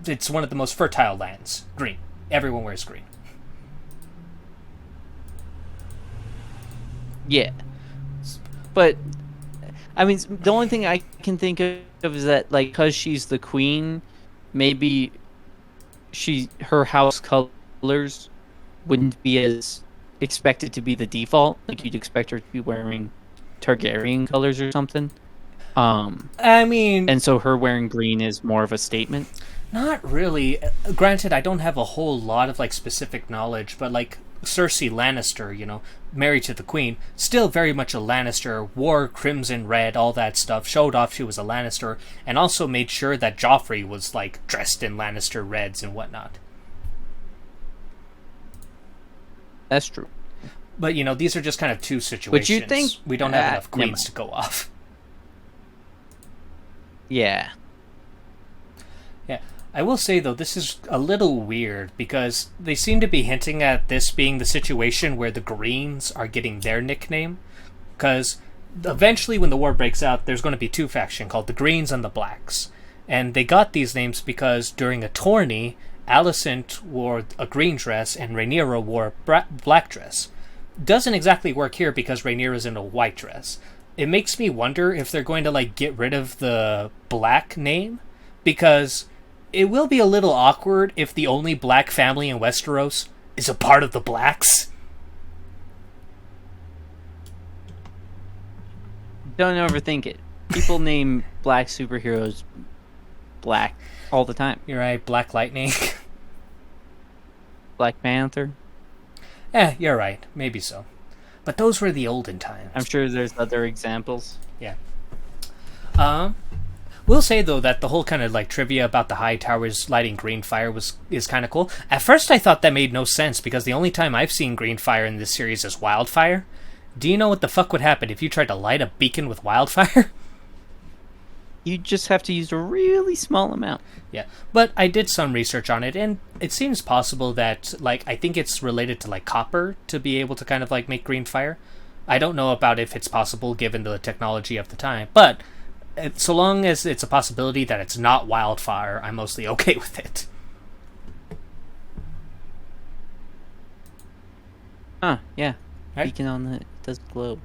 It's one of the most fertile lands. Green. Everyone wears green. Yeah. But, I mean, the only thing I can think of is that, like, because she's the queen, maybe her house colors wouldn't be as expected to be the default. Like, you'd expect her to be wearing Targaryen colors or something. I mean... And so her wearing green is more of a statement? Not really. Granted, I don't have a whole lot of, like, specific knowledge, but, like, Cersei Lannister, married to the queen, still very much a Lannister, wore crimson red, all that stuff, showed off she was a Lannister, and also made sure that Joffrey was, like, dressed in Lannister reds and whatnot. That's true. But, these are just kind of two situations. But you think... we don't have enough queens to go off. Yeah. Yeah. I will say, though, this is a little weird, because they seem to be hinting at this being the situation where the Greens are getting their nickname. Because eventually, when the war breaks out, there's going to be two factions called the Greens and the Blacks. And they got these names because during a tourney, Alicent wore a green dress and Rhaenyra wore a black dress. Doesn't exactly work here because Rhaenyra's in a white dress. It makes me wonder if they're going to, like, get rid of the black name, because it will be a little awkward if the only black family in Westeros is a part of the Blacks. Don't overthink it. People name black superheroes black all the time. You're right, Black Lightning. Black Panther. You're right. Maybe so. But those were the olden times. I'm sure there's other examples. Yeah. Um, We'll say though that the whole kind of like trivia about the high towers lighting green fire is kind of cool. At first, I thought that made no sense because the only time I've seen green fire in this series is wildfire. Do you know what the fuck would happen if you tried to light a beacon with wildfire? You just have to use a really small amount. Yeah, but I did some research on it, and it seems possible that, like, I think it's related to, like, copper to be able to kind of, like, make green fire. I don't know about if it's possible given the technology of the time, but so long as it's a possibility that it's not wildfire, I'm mostly okay with it. Yeah. Right? Beacon on the does glow.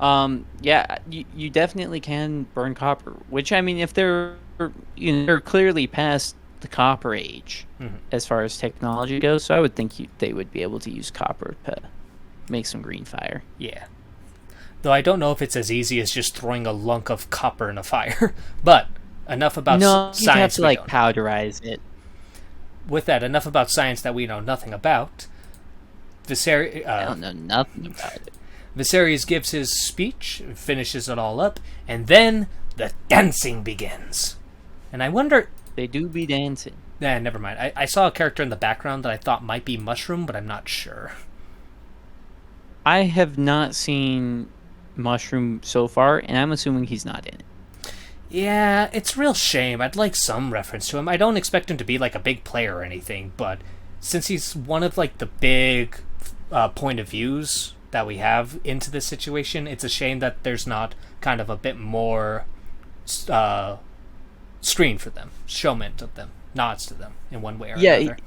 Yeah, you definitely can burn copper. Which, I mean, if they're they're clearly past the copper age as far as technology goes, so I would think they would be able to use copper to make some green fire. Yeah. Though I don't know if it's as easy as just throwing a lunk of copper in a fire. But enough about science. You have to like don't. powderize it. With that, enough about science that we know nothing about. Viserys, I don't know nothing about it. Viserys gives his speech, finishes it all up, and then the dancing begins. And I wonder... They do be dancing. Nah, never mind. I saw a character in the background that I thought might be Mushroom, but I'm not sure. I have not seen Mushroom so far, and I'm assuming he's not in it. Yeah, it's a real shame. I'd like some reference to him. I don't expect him to be like a big player or anything, but since he's one of like the big point of views that we have into this situation, it's a shame that there's not kind of a bit more screen for them, showment of them, nods to them in one way or another.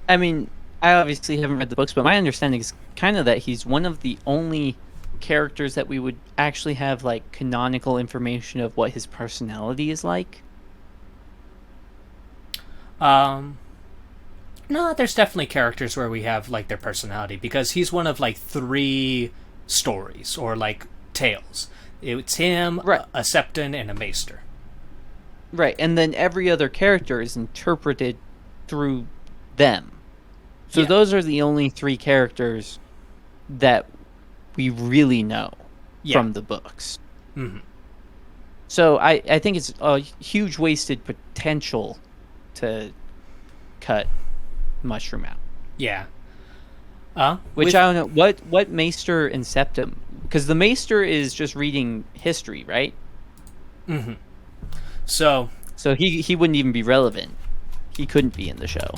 I mean, I obviously haven't read the books, but my understanding is kind of that he's one of the only characters that we would actually have like canonical information of what his personality is like. No, there's definitely characters where we have like their personality because he's one of like 3 stories or like tales. It's him, right, a Septon, and a Maester. Right, and then every other character is interpreted through them. So those are the only 3 characters that we really know from the books. Mm-hmm. So I think it's a huge wasted potential to cut Mushroom out. Yeah. Which I don't know. What Maester and Septum? Because the Maester is just reading history, right? Mm-hmm. So he wouldn't even be relevant. He couldn't be in the show.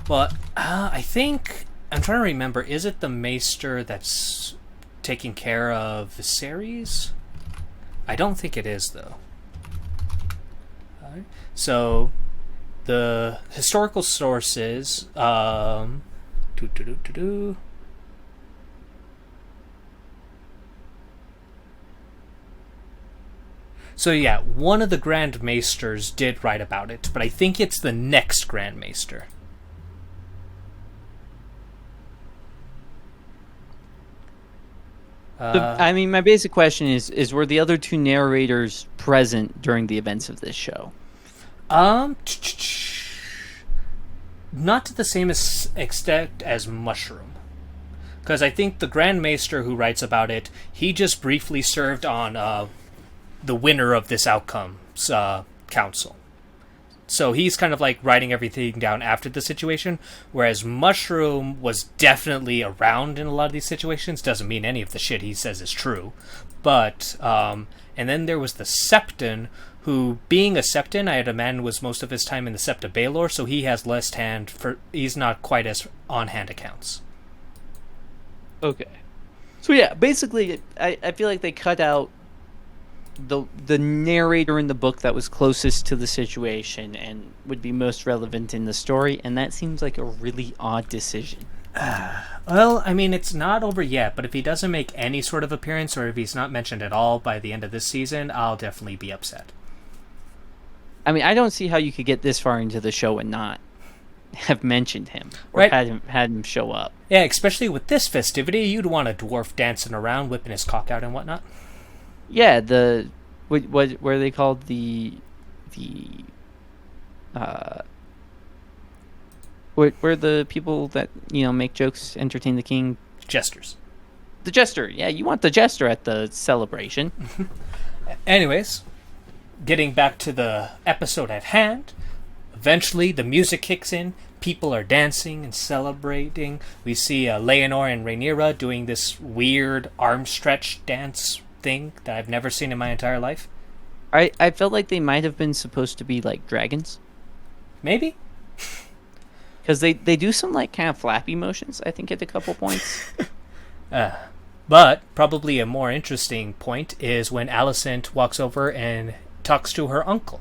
Well, I think... I'm trying to remember. Is it the Maester that's taking care of Viserys? I don't think it is, though. Right. So, the historical sources... So yeah, one of the Grand Maesters did write about it, but I think it's the next Grand Maester. I mean, my basic question is were the other 2 narrators present during the events of this show? Not to the same extent as Mushroom. Because I think the Grand Maester who writes about it, he just briefly served on the winner of this outcome's council. So he's kind of like writing everything down after the situation, whereas Mushroom was definitely around in a lot of these situations. Doesn't mean any of the shit he says is true. But, and then there was the Septon, who, being a Septon, I had imagine was most of his time in the Sept of Baelor, so he has less he's not quite as on-hand accounts. Okay. So yeah, basically, I feel like they cut out the narrator in the book that was closest to the situation and would be most relevant in the story, and that seems like a really odd decision. Well, I mean, it's not over yet, but if he doesn't make any sort of appearance, or if he's not mentioned at all by the end of this season, I'll definitely be upset. I mean, I don't see how you could get this far into the show and not have mentioned him or right. had him show up. Yeah, especially with this festivity, you'd want a dwarf dancing around, whipping his cock out and whatnot. Yeah, what are they called? We're the people that make jokes, entertain the king. Jesters. The jester. Yeah, you want the jester at the celebration. Anyways, getting back to the episode at hand, eventually the music kicks in. People are dancing and celebrating. We see Leonor and Rhaenyra doing this weird arm stretch dance thing that I've never seen in my entire life. I felt like they might have been supposed to be like dragons. Maybe? Because they do some like kind of flappy motions, I think, at a couple points. But probably a more interesting point is when Alicent walks over and talks to her uncle,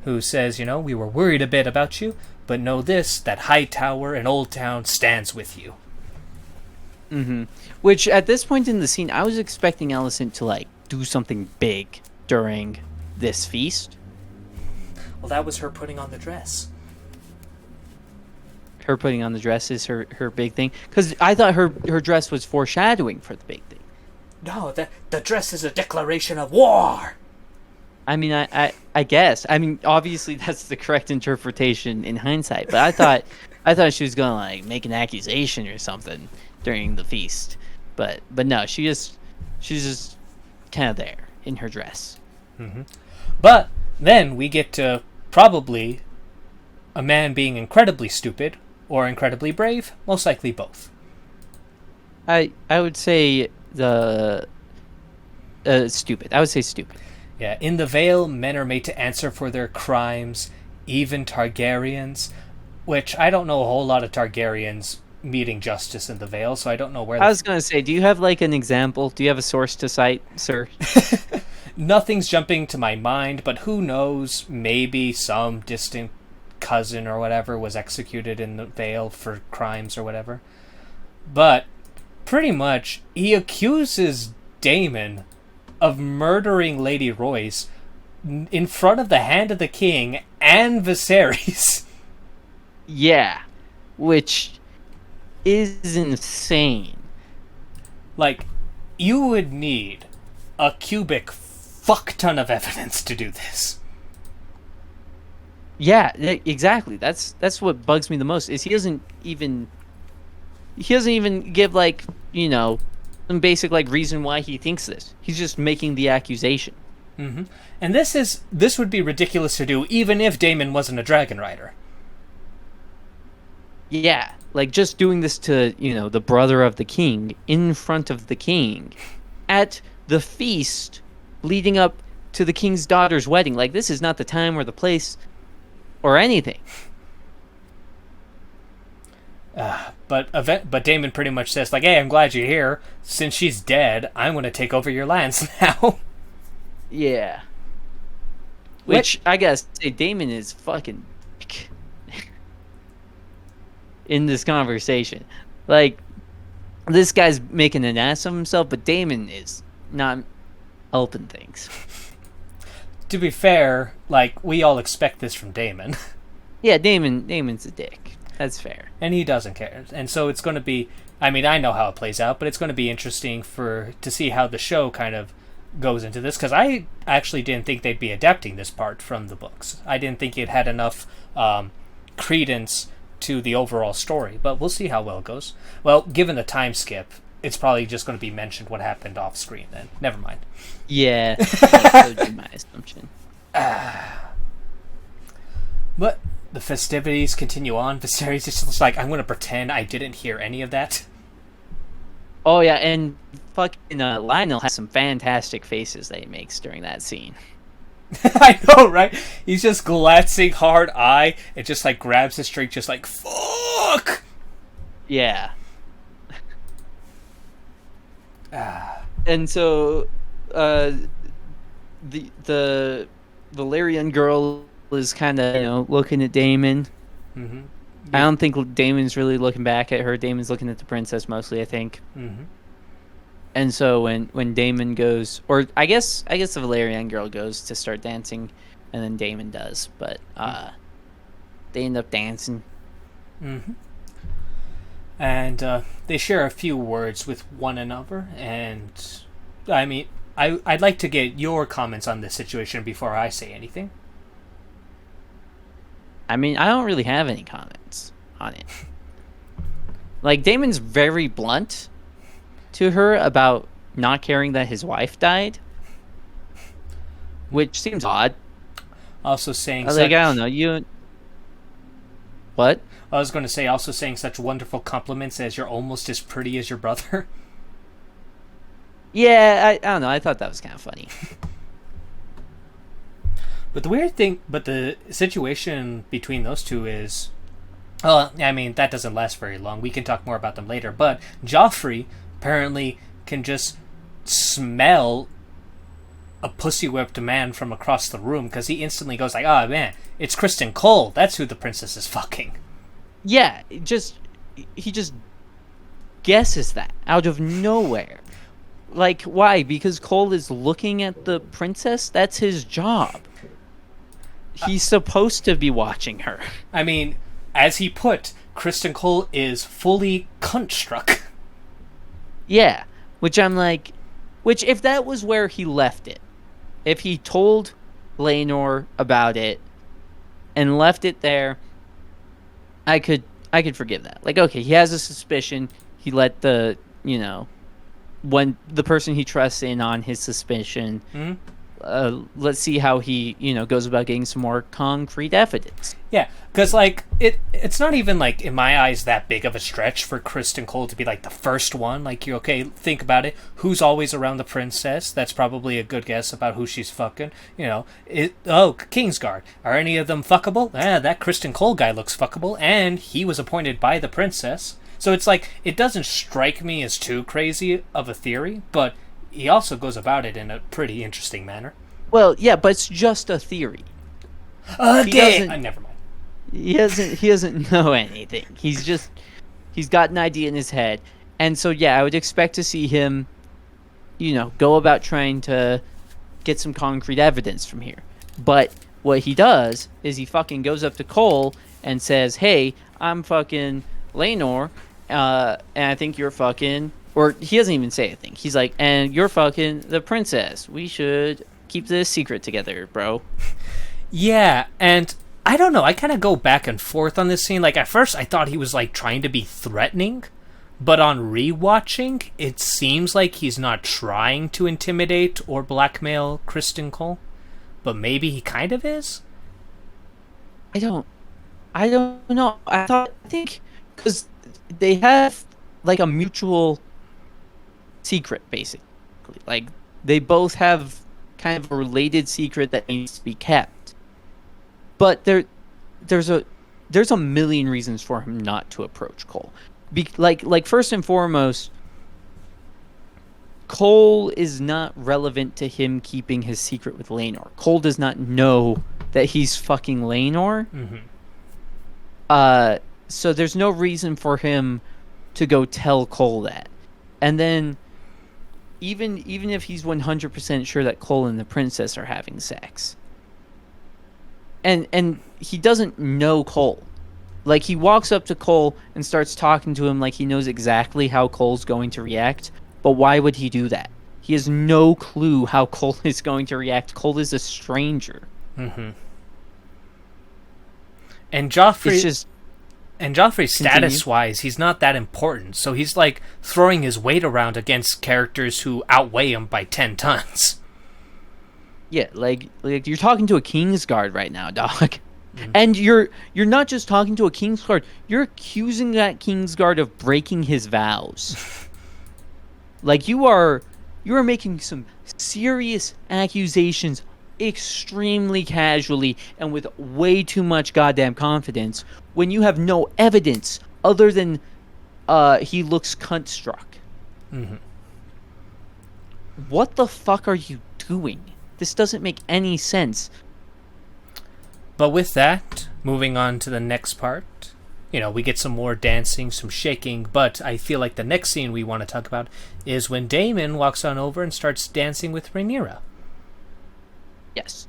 who says, we were worried a bit about you, but know this, that Hightower and Old Town stands with you. Mm-hmm. Which, at this point in the scene, I was expecting Alicent to, like, do something big during this feast. Well, that was her putting on the dress. Her putting on the dress is her big thing? Because I thought her dress was foreshadowing for the big thing. No, the dress is a declaration of war! I mean, I guess. I mean, obviously that's the correct interpretation in hindsight, but I thought she was going to, like, make an accusation or something during the feast. But no, she's just kind of there in her dress. Mm-hmm. But then we get to probably a man being incredibly stupid or incredibly brave, most likely both. I would say stupid. I would say stupid. Yeah, in the Vale, men are made to answer for their crimes, even Targaryens, which I don't know a whole lot of Targaryens meeting justice in the Vale, so I don't know where... I was going to say, do you have, like, an example? Do you have a source to cite, sir? Nothing's jumping to my mind, but who knows, maybe some distant cousin or whatever was executed in the Vale for crimes or whatever. But, pretty much, he accuses Daemon of murdering Lady Royce in front of the hand of the king and Viserys. Yeah, which is insane. Like, you would need a cubic fuck ton of evidence to do this. Yeah, exactly. That's what bugs me the most, is he doesn't even give, like, some basic, like, reason why he thinks this. He's just making the accusation. Mm-hmm. And this would be ridiculous to do even if Daemon wasn't a dragon rider. Yeah, like, just doing this to, the brother of the king in front of the king at the feast leading up to the king's daughter's wedding. Like, this is not the time or the place or anything. But Daemon pretty much says, like, hey, I'm glad you're here. Since she's dead, I'm going to take over your lands now. Yeah. Which, I guess, Daemon is fucking in this conversation. Like, this guy's making an ass of himself, but Daemon is not helping things. To be fair, like, we all expect this from Daemon. Yeah, Daemon's a dick. That's fair. And he doesn't care. And so it's going to be... I mean, I know how it plays out, but it's going to be interesting to see how the show kind of goes into this, because I actually didn't think they'd be adapting this part from the books. I didn't think it had enough credence to the overall story, but we'll see how well it goes. Well, given the time skip, it's probably just going to be mentioned what happened off screen then. Never mind. Yeah, that would be my assumption. But the festivities continue on. Viserys is just like, I'm going to pretend I didn't hear any of that. Oh, yeah, and fucking Lionel has some fantastic faces that he makes during that scene. I know, right? He's just glancing hard eye and just, like, grabs his drink, just like, fuck! Yeah. And so, the Valyrian girl is kind of, looking at Daemon. Mm-hmm. I don't think Daemon's really looking back at her. Daemon's looking at the princess mostly, I think. Mm-hmm. And so when Daemon goes, or I guess the Valyrian girl goes to start dancing, and then Daemon does, but they end up dancing. Mm-hmm. And they share a few words with one another, and I mean, I'd like to get your comments on this situation before I say anything. I mean, I don't really have any comments. on it. Like, Damon's very blunt to her about not caring that his wife died, which seems odd. Also saying I don't know, you... What? I was going to say, also saying such wonderful compliments as you're almost as pretty as your brother. Yeah, I don't know. I thought that was kind of funny. But the situation between those two is... Well, I mean, that doesn't last very long. We can talk more about them later. But Joffrey apparently can just smell a pussy-whipped man from across the room because he instantly goes like, oh, man, it's Kristen Cole. That's who the princess is fucking. Yeah, he just guesses that out of nowhere. Like, why? Because Cole is looking at the princess? That's his job. He's supposed to be watching her. I mean, as he put, Kristen Cole is fully cunt-struck. Yeah, which I'm like... Which, if that was where he left it, if he told Laenor about it and left it there, I could forgive that. Like, okay, he has a suspicion. He let the, when the person he trusts in on his suspicion. Mm-hmm. Let's see how he, goes about getting some more concrete evidence. Yeah, because, like, it's not even, like, in my eyes, that big of a stretch for Kristen Cole to be, like, the first one. Like, think about it. Who's always around the princess? That's probably a good guess about who she's fucking. Kingsguard. Are any of them fuckable? That Kristen Cole guy looks fuckable, and he was appointed by the princess. So it's like, it doesn't strike me as too crazy of a theory, but he also goes about it in a pretty interesting manner. Well, yeah, but it's just a theory. Okay. Never mind. He doesn't know anything. He's got an idea in his head. And so, yeah, I would expect to see him, go about trying to get some concrete evidence from here. But what he does is he fucking goes up to Cole and says, hey, I'm fucking Laenor, and I think you're fucking... Or he doesn't even say anything. He's like, and you're fucking the princess. We should keep this secret together, bro. Yeah, and I don't know. I kind of go back and forth on this scene. Like, at first I thought he was, like, trying to be threatening. But on rewatching, it seems like he's not trying to intimidate or blackmail Kristen Cole. But maybe he kind of is? I don't know. I think, because they have, like, a mutual... secret, basically. Like, they both have kind of a related secret that needs to be kept. But there's a million reasons for him not to approach Cole. Like first and foremost, Cole is not relevant to him keeping his secret with Laenor. Cole does not know that he's fucking Laenor. Mm-hmm. So there's no reason for him to go tell Cole that. And then even if he's 100% sure that Cole and the princess are having sex, and he doesn't know Cole. Like, he walks up to Cole and starts talking to him like he knows exactly how Cole's going to react. But why would he do that? He has no clue how Cole is going to react. Cole is a stranger. Mm-hmm. And Joffrey... It's just... And Joffrey, status-wise, he's not that important, so he's, like, throwing his weight around against characters who outweigh him by 10 tons. Yeah, like you're talking to a Kingsguard right now, dog. Mm-hmm. And you're not just talking to a Kingsguard, you're accusing that Kingsguard of breaking his vows. Like, you are making some serious accusations extremely casually and with way too much goddamn confidence when you have no evidence other than he looks cunt struck. Mm-hmm. What the fuck are you doing? This doesn't make any sense. But with that, moving on to the next part, we get some more dancing, some shaking, but I feel like the next scene we want to talk about is when Daemon walks on over and starts dancing with Rhaenyra. Yes.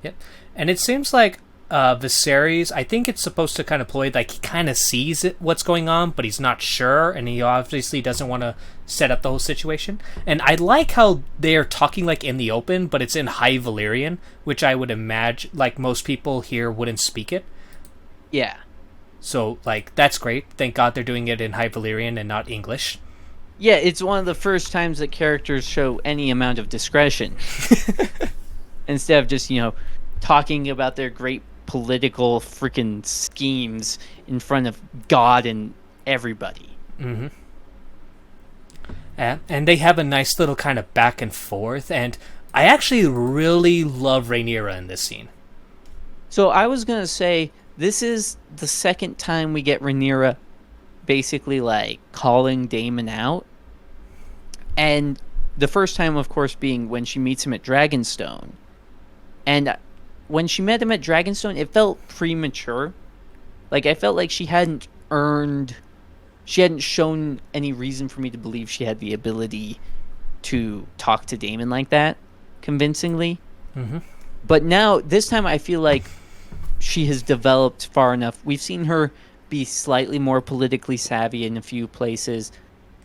Yep. And it seems like Viserys, I think it's supposed to kind of play like he kind of sees what's going on, but he's not sure, and he obviously doesn't want to set up the whole situation. And I like how they're talking like in the open, but it's in High Valyrian, which I would imagine like most people here wouldn't speak it. Yeah. So, like, that's great. Thank God they're doing it in High Valyrian and not English. Yeah, it's one of the first times that characters show any amount of discretion. Instead of just, talking about their great political freaking schemes in front of God and everybody. Mm-hmm. And they have a nice little kind of back and forth, and I actually really love Rhaenyra in this scene. So I was going to say, this is the second time we get Rhaenyra basically, like, calling Daemon out. And the first time, of course, being when she meets him at Dragonstone. And when she met him at Dragonstone, it felt premature. Like, I felt like she hadn't shown any reason for me to believe she had the ability to talk to Daemon like that convincingly. Mm-hmm. But now, this time, I feel like she has developed far enough. We've seen her be slightly more politically savvy in a few places.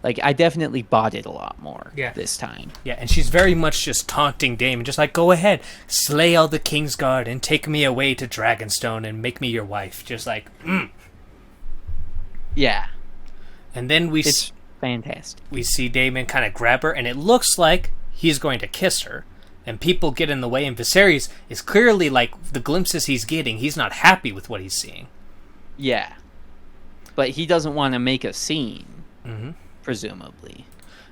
Like, I definitely bought it a lot more this time. Yeah, and she's very much just taunting Daemon, just like, go ahead, slay all the Kingsguard and take me away to Dragonstone and make me your wife. Just like, Yeah. And then it's fantastic. We see Daemon kind of grab her, and it looks like he's going to kiss her. And people get in the way, and Viserys is clearly, like, the glimpses he's getting, he's not happy with what he's seeing. Yeah. But he doesn't want to make a scene, presumably.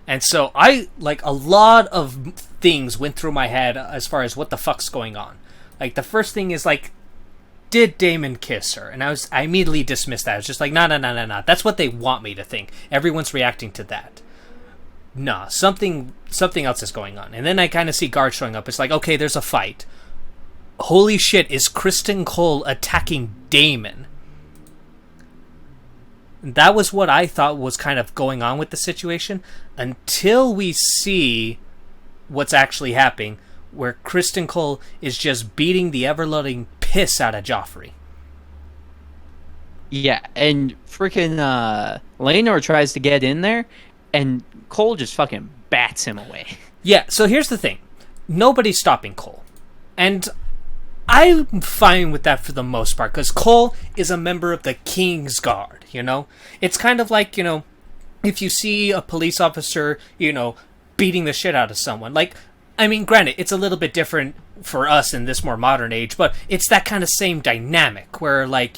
And so a lot of things went through my head as far as what the fuck's going on. Like, the first thing is, like, did Daemon kiss her? And I immediately dismissed that. I was just like, no. That's what they want me to think. Everyone's reacting to that. Nah, something else is going on. And then I kind of see guards showing up. It's like, okay, there's a fight. Holy shit, is Kristen Cole attacking Daemon? That was what I thought was kind of going on with the situation until we see what's actually happening, where Kristen Cole is just beating the ever-loving piss out of Joffrey. Yeah, and freaking Laenor tries to get in there, and Cole just fucking bats him away. Yeah, so here's the thing. Nobody's stopping Cole. And I'm fine with that for the most part, because Cole is a member of the Kingsguard, It's kind of like, if you see a police officer, beating the shit out of someone. Like, I mean, granted, it's a little bit different for us in this more modern age, but it's that kind of same dynamic where, like,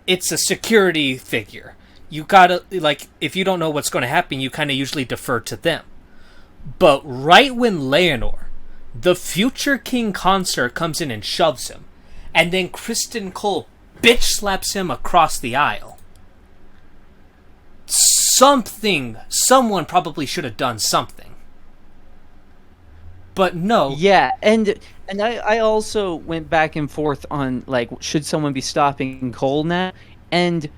it's a security figure. You gotta, like, if you don't know what's going to happen, you kind of usually defer to them. But right when Laenor, the future king consort, comes in and shoves him, and then Kristen Cole bitch slaps him across the aisle. Someone probably should have done something. But no. Yeah, and I also went back and forth on, like, should someone be stopping Cole now? And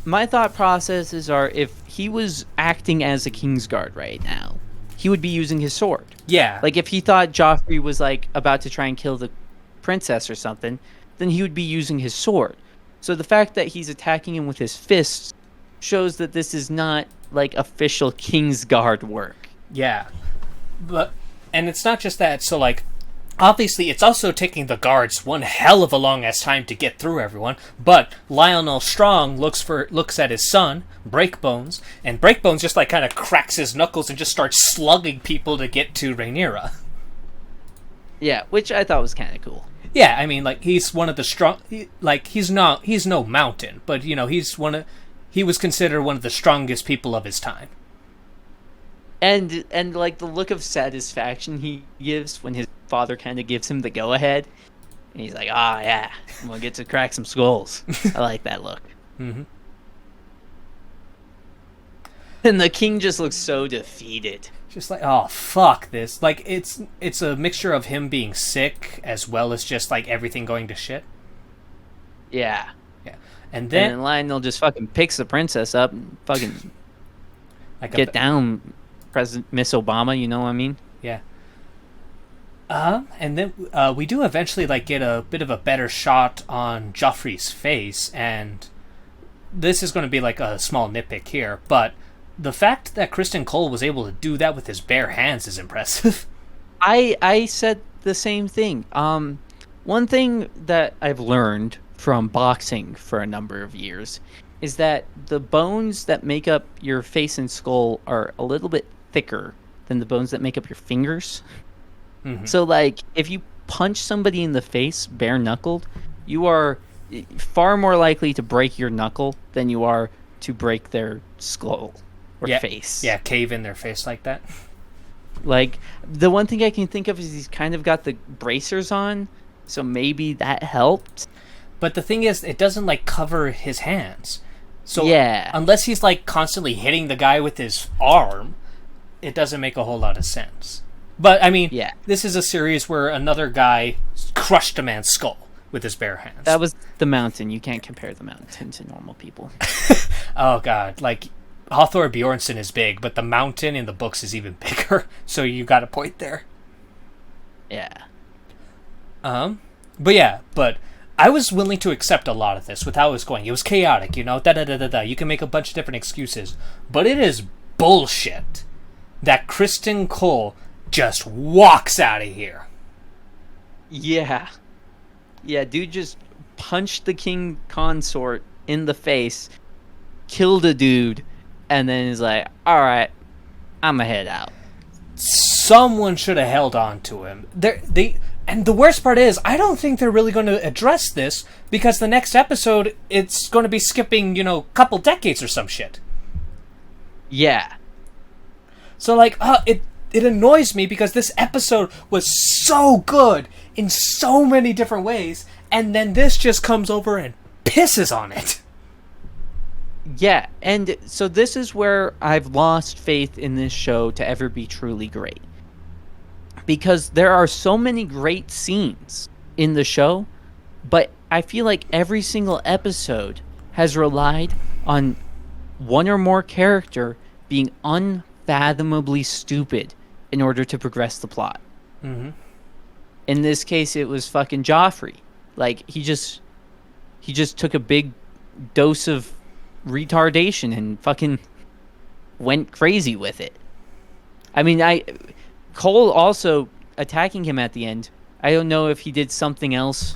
my thought processes are, if he was acting as a Kingsguard right now, he would be using his sword. Yeah. Like, if he thought Joffrey was, like, about to try and kill the princess or something, then he would be using his sword. So the fact that he's attacking him with his fists shows that this is not, like, official Kingsguard work. Yeah. And it's not just that, so, like, obviously it's also taking the guards one hell of a long-ass time to get through everyone, but Lionel Strong looks at his son, Breakbones, and Breakbones just, like, kind of cracks his knuckles and just starts slugging people to get to Rhaenyra. Yeah, which I thought was kind of cool. Yeah, I mean, like, he's one of the strong... he's no mountain, but, he was considered one of the strongest people of his time. And like, the look of satisfaction he gives when his father kind of gives him the go-ahead. And he's like, yeah, I'm going to get to crack some skulls. I like that look. Mm-hmm. And the king just looks so defeated. Just like, oh, fuck this. Like, it's a mixture of him being sick as well as just, like, everything going to shit. Yeah. Yeah. And then Lionel just fucking picks the princess up and fucking like get down, President Miss Obama, you know what I mean? Yeah. And then we do eventually, like, get a bit of a better shot on Joffrey's face, and this is going to be, like, a small nitpick here, but the fact that Kristen Cole was able to do that with his bare hands is impressive. I said the same thing. One thing that I've learned from boxing for a number of years, is that the bones that make up your face and skull are a little bit thicker than the bones that make up your fingers. Mm-hmm. So, like, if you punch somebody in the face bare knuckled, you are far more likely to break your knuckle than you are to break their skull or face. Yeah, cave in their face like that. Like, the one thing I can think of is he's kind of got the bracers on, so maybe that helped. But the thing is, it doesn't, like, cover his hands. So, yeah, unless he's, like, constantly hitting the guy with his arm, it doesn't make a whole lot of sense. But, I mean, this is a series where another guy crushed a man's skull with his bare hands. That was the Mountain. You can't compare the Mountain to normal people. Oh, God. Like, Hathor Bjornsson is big, but the Mountain in the books is even bigger. So you got a point there. Yeah. But I was willing to accept a lot of this with how it was going. It was chaotic, you know, da-da-da-da-da. You can make a bunch of different excuses. But it is bullshit that Kristen Cole just walks out of here. Yeah. Yeah, dude just punched the king consort in the face, killed a dude, and then is like, alright, I'm gonna head out. Someone should have held on to him. And the worst part is, I don't think they're really going to address this, because the next episode, it's going to be skipping, a couple decades or some shit. Yeah. So, like, it annoys me because this episode was so good in so many different ways, and then this just comes over and pisses on it. Yeah, and so this is where I've lost faith in this show to ever be truly great. Because there are so many great scenes in the show, but I feel like every single episode has relied on one or more character being unfathomably stupid in order to progress the plot. Mm-hmm. In this case, it was fucking Joffrey. Like, he just took a big dose of retardation and fucking went crazy with it. I mean, Cole also attacking him at the end. I don't know if he did something else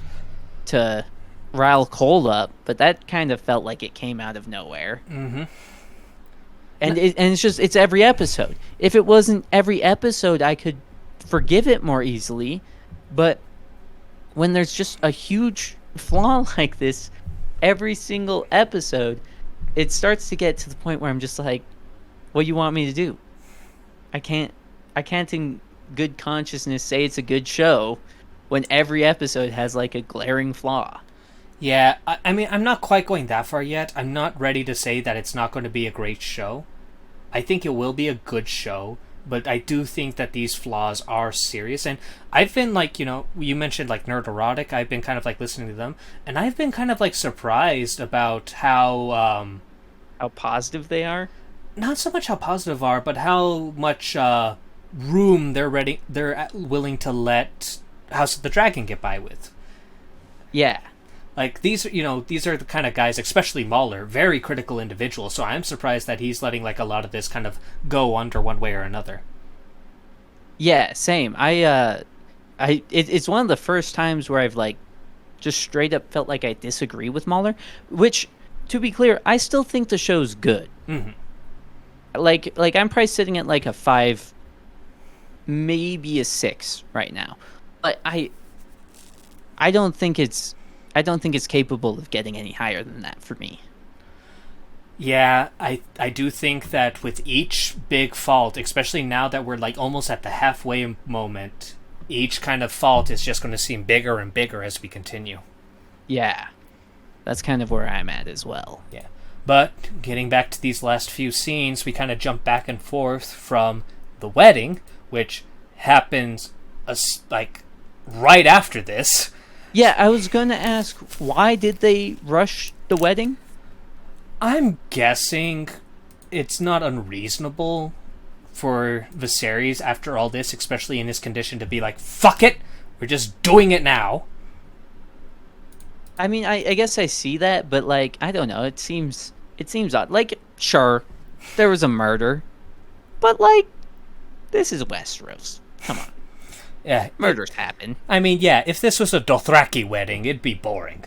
to rile Cole up, but that kind of felt like it came out of nowhere. Mm-hmm. And it's every episode. If it wasn't every episode, I could forgive it more easily. But when there's just a huge flaw like this, every single episode, it starts to get to the point where I'm just like, what do you want me to do? I can't in good consciousness say it's a good show when every episode has like a glaring flaw. Yeah, I mean, I'm not quite going that far yet. I'm not ready to say that it's not going to be a great show. I think it will be a good show, but I do think that these flaws are serious. And I've been like, you mentioned like Nerd Erotic. I've been kind of like listening to them, and I've been kind of like surprised about how positive they are. Not so much how positive are, but how much room they're willing to let House of the Dragon get by with. Yeah. Like, these are the kind of guys, especially Mahler, very critical individuals, so I'm surprised that he's letting, like, a lot of this kind of go under one way or another. Yeah, same. It's one of the first times where I've, like, just straight up felt like I disagree with Mahler, which, to be clear, I still think the show's good. Mm-hmm. Like, I'm probably sitting at, like, a 5, maybe a 6 right now. But I don't think it's capable of getting any higher than that for me. Yeah, I do think that with each big fault, especially now that we're like almost at the halfway moment, each kind of fault is just going to seem bigger and bigger as we continue. Yeah, that's kind of where I'm at as well. Yeah, but getting back to these last few scenes, we kind of jump back and forth from the wedding, which happens like right after this. Yeah, I was going to ask, why did they rush the wedding? I'm guessing it's not unreasonable for Viserys, after all this, especially in his condition, to be like, fuck it, we're just doing it now. I mean, I guess I see that, but, like, I don't know, it seems odd. Like, sure, there was a murder, but, like, this is Westeros. Come on. Yeah, murders happen. I mean, yeah, if this was a Dothraki wedding, it'd be boring.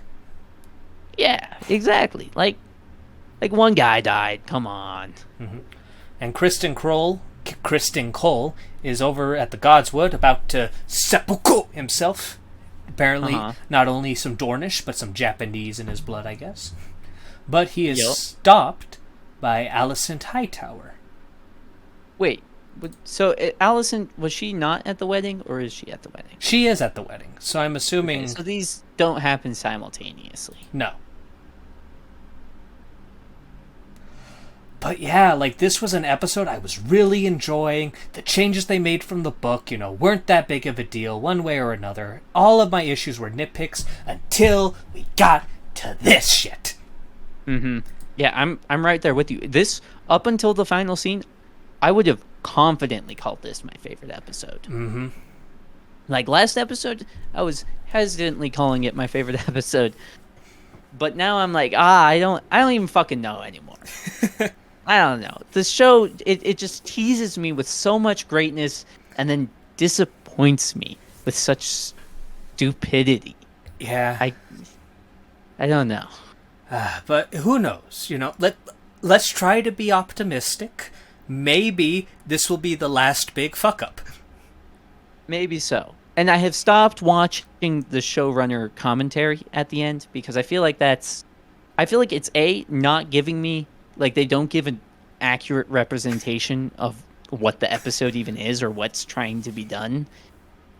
Yeah, exactly. Like one guy died. Come on. And Kristen Cole is over at the Godswood about to seppuku himself. Apparently, not only some Dornish, but some Japanese in his blood, I guess. But he is stopped by Alicent Hightower. Wait. So Allison, was she not at the wedding, or is she at the wedding? She is at the wedding, so I'm assuming... Okay, so these don't happen simultaneously. No. But yeah, like, this was an episode I was really enjoying. The changes they made from the book, weren't that big of a deal one way or another. All of my issues were nitpicks until we got to this shit. Yeah, I'm right there with you. This, up until the final scene, I would have confidently called this my favorite episode. Like, last episode, I was hesitantly calling it my favorite episode. But now I'm like, I don't even fucking know anymore. I don't know. The show, it just teases me with so much greatness and then disappoints me with such stupidity. Yeah. I don't know. But who knows? Let's try to be optimistic. Maybe this will be the last big fuck up. Maybe so. And I have stopped watching the showrunner commentary at the end because I feel like it's not giving me, like, they don't give an accurate representation of what the episode even is or what's trying to be done.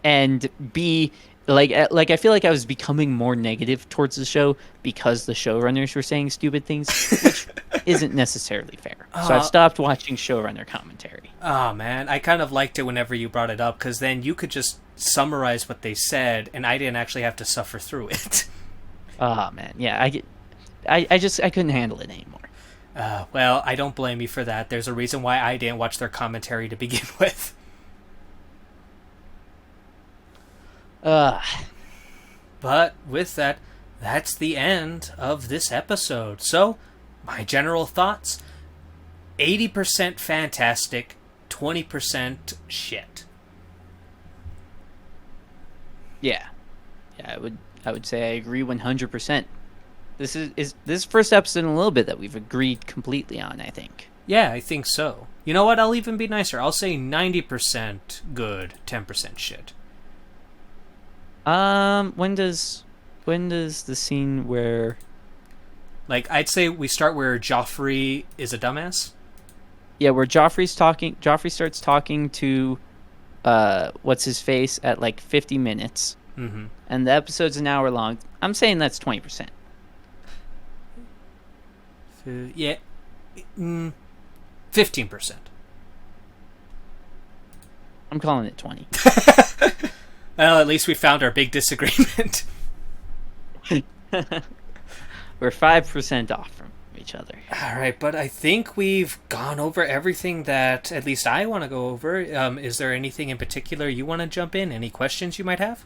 And B, like I feel like I was becoming more negative towards the show because the showrunners were saying stupid things, which isn't necessarily fair. So I've stopped watching showrunner commentary. Oh, man. I kind of liked it whenever you brought it up, because then you could just summarize what they said, and I didn't actually have to suffer through it. Oh, man. Yeah, I couldn't handle it anymore. Well, I don't blame you for that. There's a reason why I didn't watch their commentary to begin with. But with that, that's the end of this episode. So, my general thoughts, 80% fantastic, 20% shit. Yeah, I would say I agree 100%. This is first episode in a little bit that we've agreed completely on, I think. Yeah, I think so. You know what? I'll even be nicer. I'll say 90% good, 10% shit. When does the scene where, like, I'd say we start where Joffrey is a dumbass? Yeah, where Joffrey starts talking to what's his face at like 50 minutes. And the episode's an hour long. I'm saying that's 20%. Yeah. 15%. I'm calling it 20. Well, at least we found our big disagreement. We're 5% off from each other. All right, but I think we've gone over everything that at least I want to go over. Is there anything in particular you want to jump in? Any questions you might have?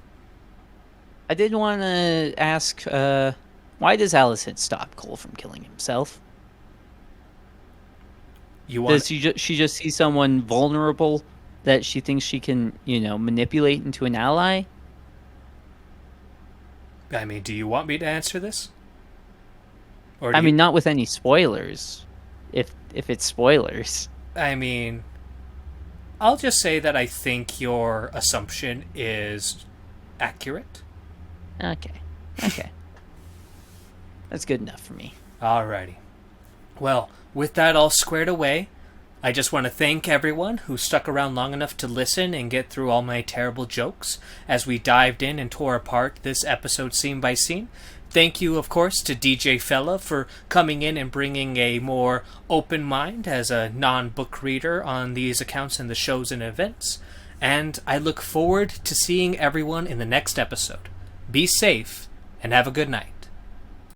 I did want to ask, why does Alicent stop Cole from killing himself? Does she just see someone vulnerable that she thinks she can, manipulate into an ally? I mean, do you want me to answer this? Or not with any spoilers. If it's spoilers. I mean, I'll just say that I think your assumption is accurate. Okay. That's good enough for me. Alrighty. Well, with that all squared away, I just want to thank everyone who stuck around long enough to listen and get through all my terrible jokes as we dived in and tore apart this episode scene by scene. Thank you, of course, to DJ Fella for coming in and bringing a more open mind as a non-book reader on these accounts and the shows and events. And I look forward to seeing everyone in the next episode. Be safe and have a good night.